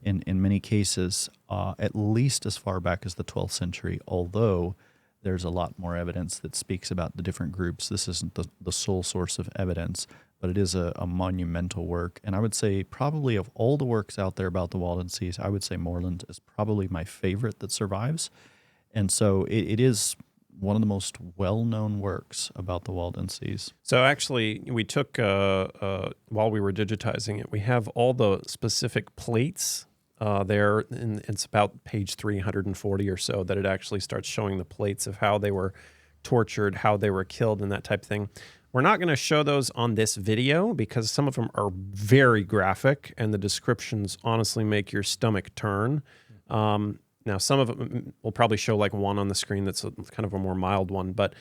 in many cases, at least as far back as the 12th century, although there's a lot more evidence that speaks about the different groups. This isn't the sole source of evidence, but it is a monumental work. And I would say probably of all the works out there about the Waldensians, I would say Morland is probably my favorite that survives. And so it is one of the most well-known works about the Waldensians. So actually, we took, while we were digitizing it, we have all the specific plates there, and it's about page 340 or so that it actually starts showing the plates of how they were tortured, how they were killed, and that type of thing. We're not going to show those on this video because some of them are very graphic, and the descriptions honestly make your stomach turn. Now, some of them we'll probably show like one on the screen that's kind of a more mild one. But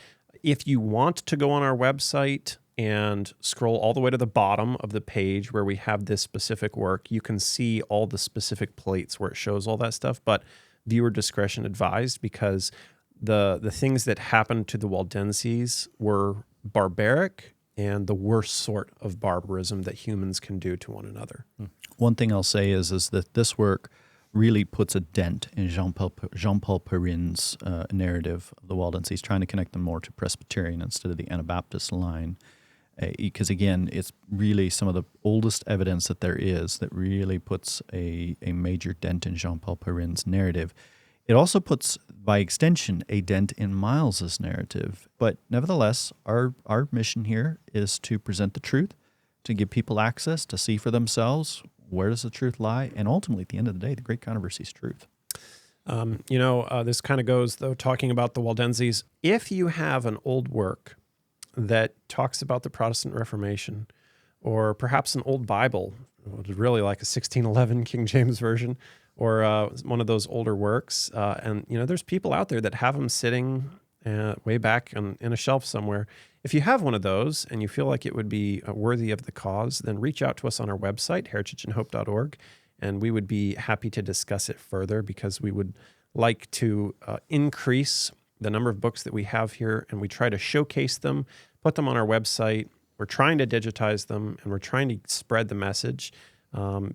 if you want to go on our website and scroll all the way to the bottom of the page where we have this specific work, you can see all the specific plates where it shows all that stuff. But viewer discretion advised, because the things that happened to the Waldensians were barbaric and the worst sort of barbarism that humans can do to one another. One thing I'll say is that this work really puts a dent in Jean-Paul Perrin's narrative of the Waldensians, trying to connect them more to Presbyterian instead of the Anabaptist line. Because, again, it's really some of the oldest evidence that there is that really puts a major dent in Jean-Paul Perrin's narrative. It also puts, by extension, a dent in Miles's narrative. But nevertheless, our mission here is to present the truth, to give people access to see for themselves where does the truth lie, and ultimately, at the end of the day, the great controversy is truth. This kind of goes, though, talking about the Waldensians. If you have an old work that talks about the Protestant Reformation, or perhaps an old Bible, really like a 1611 King James Version, or one of those older works, and there's people out there that have them sitting way back in a shelf somewhere. If you have one of those and you feel like it would be worthy of the cause, then reach out to us on our website, heritageandhope.org, and we would be happy to discuss it further, because we would like to increase the number of books that we have here, and we try to showcase them, put them on our website. We're trying to digitize them, and we're trying to spread the message,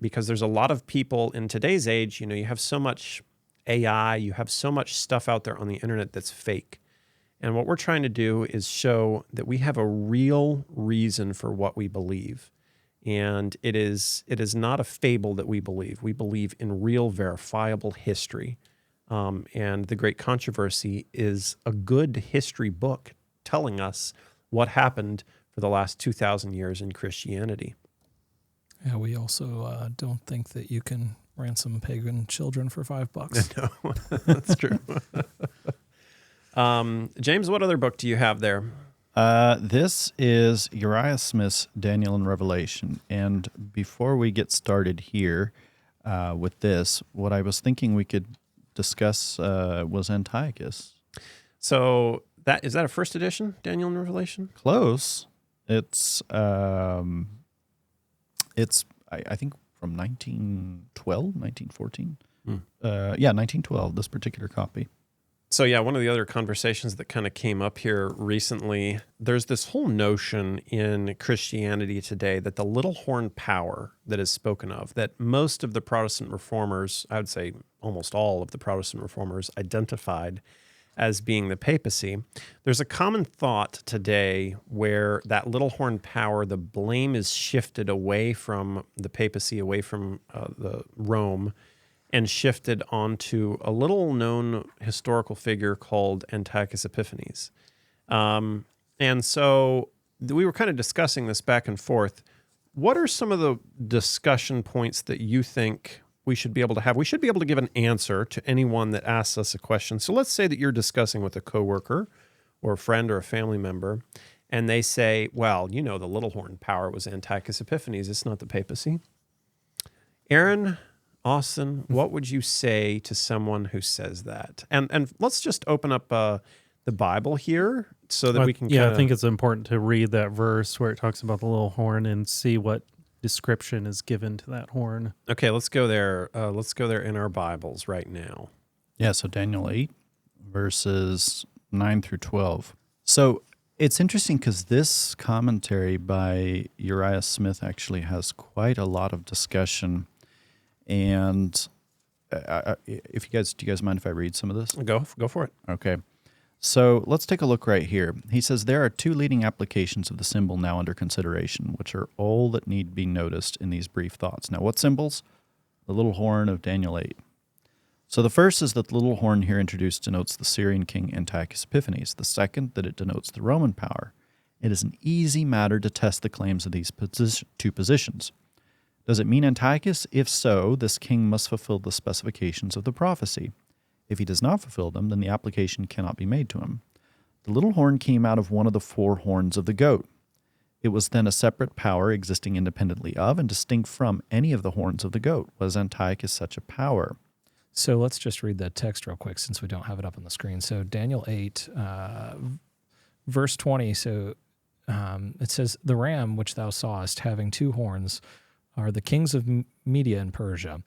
because there's a lot of people in today's age, you have so much AI, you have so much stuff out there on the internet that's fake. And what we're trying to do is show that we have a real reason for what we believe. And it is not a fable that we believe. We believe in real, verifiable history. And The Great Controversy is a good history book telling us what happened for the last 2,000 years in Christianity. Yeah, we also don't think that you can ransom pagan children for $5. No, that's true. James, what other book do you have there? This is Uriah Smith's Daniel and Revelation. And before we get started here, with this. What I was thinking we could discuss was Antiochus. So is that a first edition, Daniel and Revelation? Close. It's I think from 1912, 1914. Yeah, 1912, this particular copy. So yeah, one of the other conversations that kind of came up here recently, there's this whole notion in Christianity today that the little horn power that is spoken of, that most of the Protestant reformers, I would say almost all of the Protestant reformers, identified as being the papacy. There's a common thought today where that little horn power, the blame is shifted away from the papacy, away from the Rome, and shifted onto a little-known historical figure called Antiochus Epiphanes. And so we were kind of discussing this back and forth. What are some of the discussion points that you think we should be able to have? We should be able to give an answer to anyone that asks us a question. So let's say that you're discussing with a coworker or a friend or a family member, and they say, well, the little horn power was Antiochus Epiphanes. It's not the papacy. Aaron, Austin, what would you say to someone who says that? And let's just open up the Bible here so that we can I think it's important to read that verse where it talks about the little horn and see what description is given to that horn. Okay, let's go there. Let's go there in our Bibles right now. Yeah, so Daniel 8, verses 9 through 12. So it's interesting because this commentary by Uriah Smith actually has quite a lot of discussion. And do you guys mind if I read some of this? Go for it. Okay. So let's take a look right here. He says, there are two leading applications of the symbol now under consideration, which are all that need be noticed in these brief thoughts. Now, what symbols? The little horn of Daniel 8. So the first is that the little horn here introduced denotes the Syrian king Antiochus Epiphanes. The second, that it denotes the Roman power. It is an easy matter to test the claims of these two positions. Does it mean Antiochus? If so, this king must fulfill the specifications of the prophecy. If he does not fulfill them, then the application cannot be made to him. The little horn came out of one of the four horns of the goat. It was then a separate power existing independently of and distinct from any of the horns of the goat. Was Antiochus such a power? So let's just read the text real quick since we don't have it up on the screen. So Daniel 8, verse 20, it says, the ram which thou sawest having two horns are the kings of Media and Persia,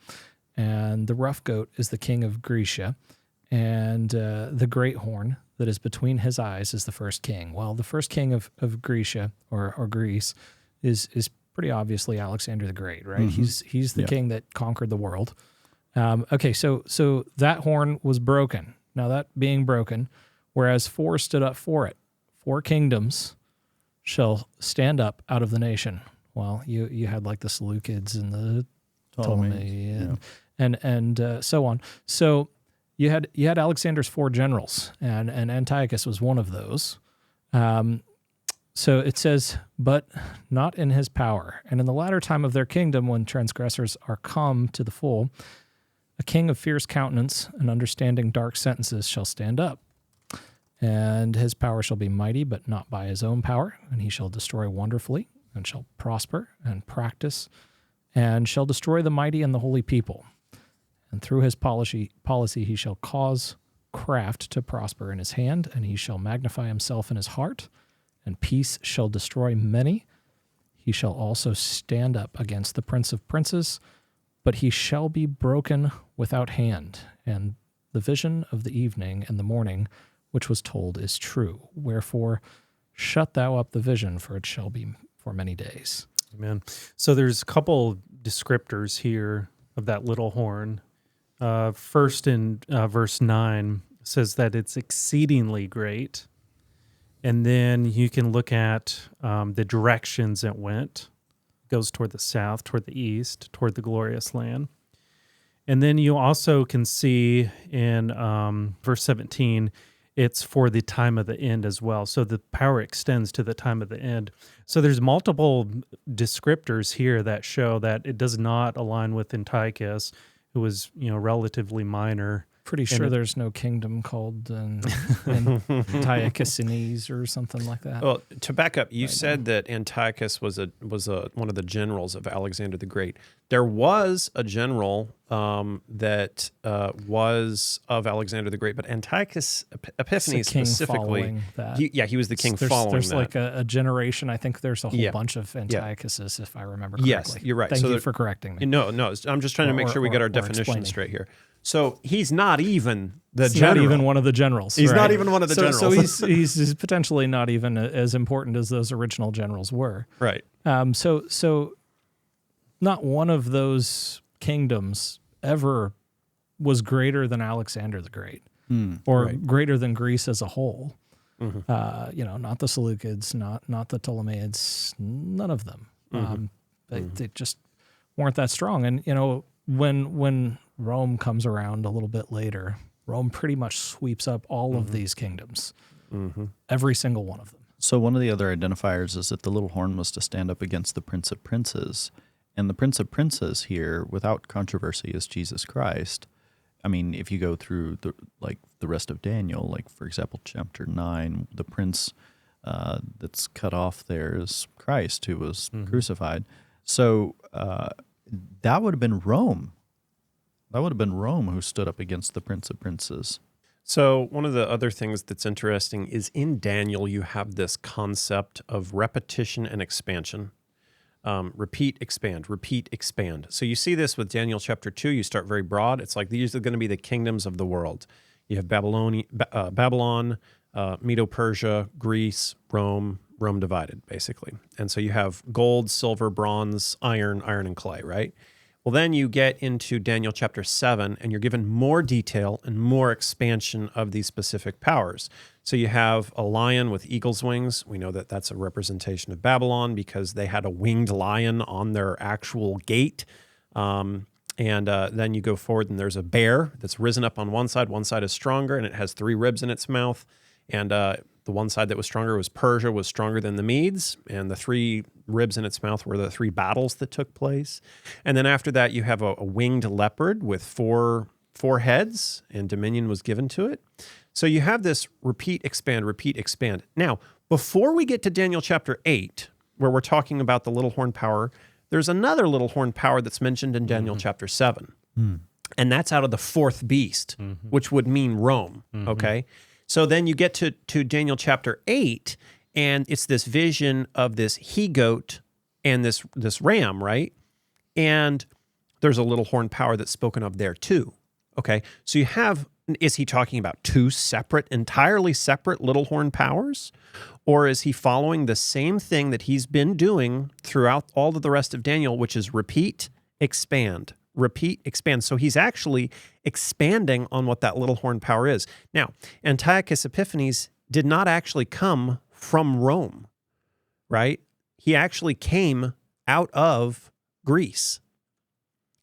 and the rough goat is the king of Grecia, and the great horn that is between his eyes is the first king. Well, the first king of Grecia or Greece is pretty obviously Alexander the Great, right? Mm-hmm. He's the king that conquered the world. Okay, so that horn was broken. Now that being broken, whereas four stood up for it, four kingdoms shall stand up out of the nation. Well, you had like the Seleucids and the Ptolemy and so on. So you had Alexander's four generals, and Antiochus was one of those. So it says, but not in his power. And in the latter time of their kingdom, when transgressors are come to the full, a king of fierce countenance and understanding dark sentences shall stand up. And his power shall be mighty, but not by his own power. And he shall destroy wonderfully, and shall prosper and practice, and shall destroy the mighty and the holy people. And through his policy he shall cause craft to prosper in his hand, and he shall magnify himself in his heart, and peace shall destroy many. He shall also stand up against the prince of princes, but he shall be broken without hand. And the vision of the evening and the morning, which was told, is true. Wherefore, shut thou up the vision, for it shall be for many days. Amen. So there's a couple descriptors here of that little horn. First in verse 9 says that it's exceedingly great. And then you can look at the directions it went. It goes toward the south, toward the east, toward the glorious land. And then you also can see in verse 17, it's for the time of the end as well. So the power extends to the time of the end. So there's multiple descriptors here that show that it does not align with Antiochus, who was, relatively minor. Pretty sure there's no kingdom called Antiochus or something like that. Well, to back up, you said that Antiochus was one of the generals of Alexander the Great. There was a general that was of Alexander the Great, but Antiochus Epiphanes specifically, he was the king following there's that. Like a generation. I think there's a whole bunch of Antiochuses, if I remember correctly. Yes, you're right. Thank you for correcting me. No, I'm just trying to make sure we get our definition straight here. So he's not even the general. Not even one of the generals. He's not even one of the generals. So he's potentially not even as important as those original generals were. Right. So not one of those kingdoms ever was greater than Alexander the Great, or greater than Greece as a whole. Mm-hmm. Not the Seleucids, not the Ptolemaids, none of them. They just weren't that strong. And when Rome comes around a little bit later, Rome pretty much sweeps up all of these kingdoms, every single one of them. So one of the other identifiers is that the little horn was to stand up against the Prince of Princes. And the Prince of Princes here, without controversy, is Jesus Christ. I mean, if you go through the rest of Daniel, like, for example, chapter 9, the prince that's cut off there is Christ, who was crucified. So that would have been Rome. That would have been Rome who stood up against the Prince of Princes. So one of the other things that's interesting is in Daniel, you have this concept of repetition and expansion. Repeat, expand, repeat, expand. So you see this with Daniel chapter 2. You start very broad. It's like these are going to be the kingdoms of the world. You have Babylon, Medo-Persia, Greece, Rome divided, basically. And so you have gold, silver, bronze, iron, and clay, right? Well, then you get into Daniel chapter 7, and you're given more detail and more expansion of these specific powers. So you have a lion with eagle's wings. We know that that's a representation of Babylon because they had a winged lion on their actual gate. And then you go forward, and there's a bear that's risen up on one side. One side is stronger, and it has 3 ribs in its mouth. And the one side that was stronger was Persia, was stronger than the Medes, and the 3 ribs in its mouth were the 3 battles that took place. And then after that, you have a winged leopard with 4 heads, and dominion was given to it. So you have this repeat, expand, repeat, expand. Now, before we get to Daniel chapter 8, where we're talking about the little horn power, there's another little horn power that's mentioned in Daniel chapter 7. And that's out of the 4th beast, which would mean Rome, okay? So then you get to Daniel chapter 8, and it's this vision of this he-goat and this ram, right? And there's a little horn power that's spoken of there too, okay? So you have, is he talking about 2 entirely separate little horn powers? Or is he following the same thing that he's been doing throughout all of the rest of Daniel, which is repeat, expand, repeat, expand. So he's actually expanding on what that little horn power is. Now, Antiochus Epiphanes did not actually come from Rome, right? He actually came out of Greece.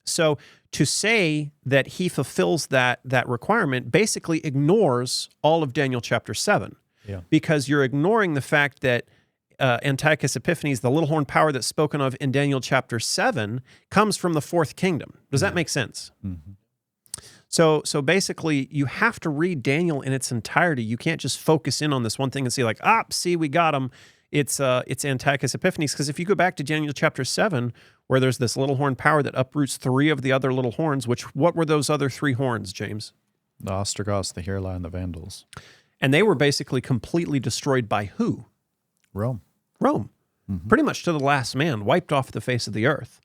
So to say that he fulfills that requirement basically ignores all of Daniel chapter 7, because you're ignoring the fact that Antiochus Epiphanes, the little horn power that's spoken of in Daniel chapter 7, comes from the 4th kingdom. Does that make sense? So basically, you have to read Daniel in its entirety. You can't just focus in on this one thing and see like, see, we got him. It's Antiochus Epiphanes. Because if you go back to Daniel chapter 7, where there's this little horn power that uproots 3 of the other little horns, what were those other 3 horns, James? The Ostrogoths, the Heruli, and the Vandals. And they were basically completely destroyed by who? Rome. Pretty much to the last man, wiped off the face of the earth.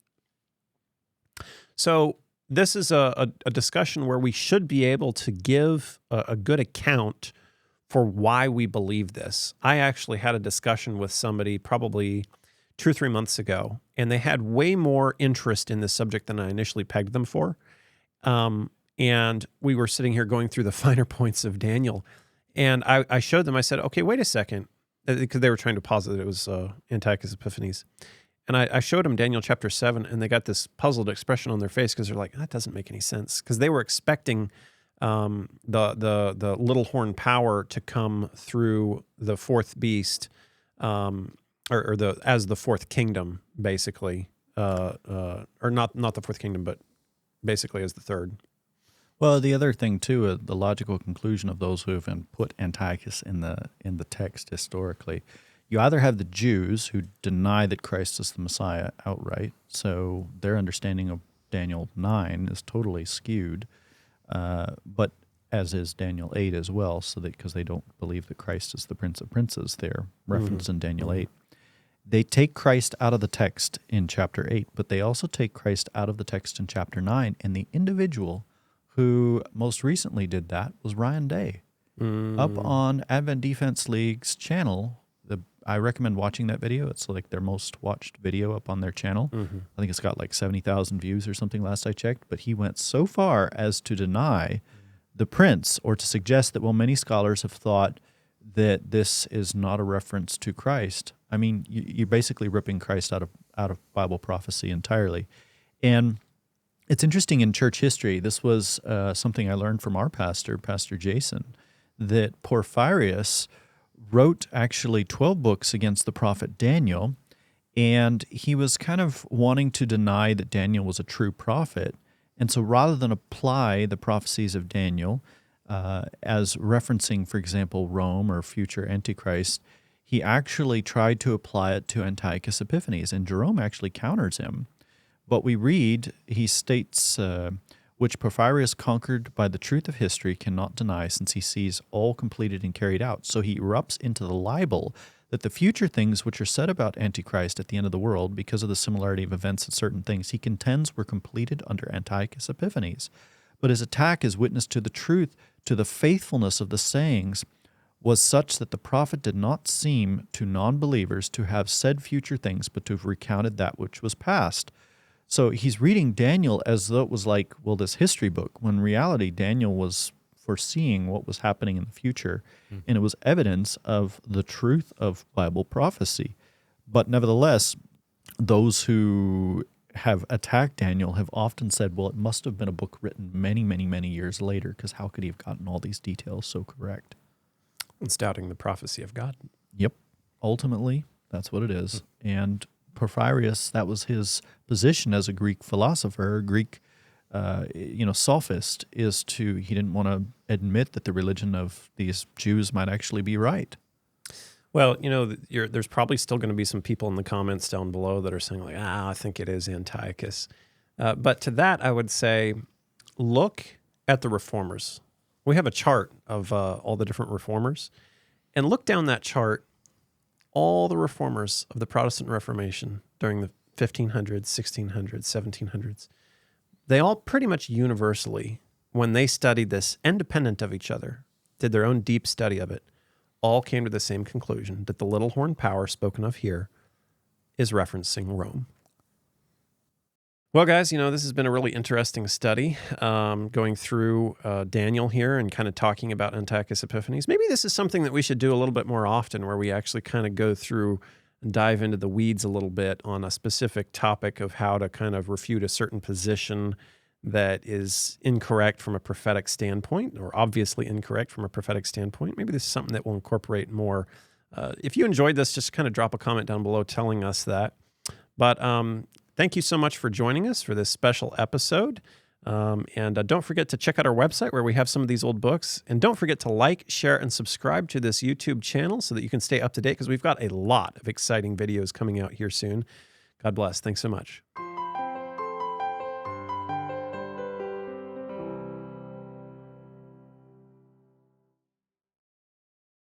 So this is a discussion where we should be able to give a good account for why we believe this. I actually had a discussion with somebody probably 2 or 3 months ago, and they had way more interest in this subject than I initially pegged them for. And we were sitting here going through the finer points of Daniel, and I showed them, I said, okay, wait a second, because they were trying to posit that it was Antiochus Epiphanes. And I showed them Daniel chapter 7, and they got this puzzled expression on their face because they're like, that doesn't make any sense. Because they were expecting the little horn power to come through the 4th beast, or as the 4th kingdom, basically, or not the 4th kingdom, but basically as the 3rd. Well, the other thing too, the logical conclusion of those who have put Antiochus in the text historically, you either have the Jews who deny that Christ is the Messiah outright, so their understanding of Daniel 9 is totally skewed, but as is Daniel 8 as well, so that because they don't believe that Christ is the Prince of Princes, they're referenced in Daniel 8. They take Christ out of the text in chapter 8, but they also take Christ out of the text in chapter 9, and the individual who most recently did that was Ryan Day. Up on Advent Defense League's channel, I recommend watching that video. It's like their most watched video up on their channel. I think it's got like 70,000 views or something last I checked, but he went so far as to deny the prince, or to suggest that, well, many scholars have thought that this is not a reference to Christ. I mean, you're basically ripping Christ out of Bible prophecy entirely. And it's interesting in church history, this was something I learned from our pastor, Pastor Jason, that Porphyrius wrote actually 12 books against the prophet Daniel, and he was kind of wanting to deny that Daniel was a true prophet. And so rather than apply the prophecies of Daniel as referencing, for example, Rome or future Antichrist, he actually tried to apply it to Antiochus Epiphanes, and Jerome actually counters him. But we read, he states, which Porphyrius conquered by the truth of history cannot deny, since he sees all completed and carried out. So he erupts into the libel that the future things which are said about Antichrist at the end of the world, because of the similarity of events and certain things, he contends were completed under Antiochus Epiphanes. But his attack is witness to the truth, to the faithfulness of the sayings, was such that the prophet did not seem to non-believers to have said future things, but to have recounted that which was past. So he's reading Daniel as though it was like, well, this history book, when in reality Daniel was foreseeing what was happening in the future, and it was evidence of the truth of Bible prophecy. But nevertheless, those who have attacked Daniel have often said, well, it must have been a book written many, many, many years later, because how could he have gotten all these details so correct? It's doubting the prophecy of God. Yep. Ultimately, that's what it is. And Porphyrius, that was his position as a Greek philosopher, Greek sophist, is he didn't want to admit that the religion of these Jews might actually be right. Well, there's probably still going to be some people in the comments down below that are saying like, I think it is Antiochus. But to that, I would say, look at the reformers. We have a chart of all the different reformers, and look down that chart, all the reformers of the Protestant Reformation during the 1500s, 1600s, 1700s, they all pretty much universally, when they studied this independent of each other, did their own deep study of it, all came to the same conclusion that the little horn power spoken of here is referencing Rome. Well, guys, this has been a really interesting study, going through Daniel here and kind of talking about Antiochus Epiphanes. Maybe this is something that we should do a little bit more often, where we actually kind of go through and dive into the weeds a little bit on a specific topic of how to kind of refute a certain position that is incorrect from a prophetic standpoint, or obviously incorrect from a prophetic standpoint. Maybe this is something that we'll incorporate more. If you enjoyed this, just kind of drop a comment down below telling us that. But thank you so much for joining us for this special episode. And don't forget to check out our website where we have some of these old books. And don't forget to like, share, and subscribe to this YouTube channel so that you can stay up to date, because we've got a lot of exciting videos coming out here soon. God bless. Thanks so much.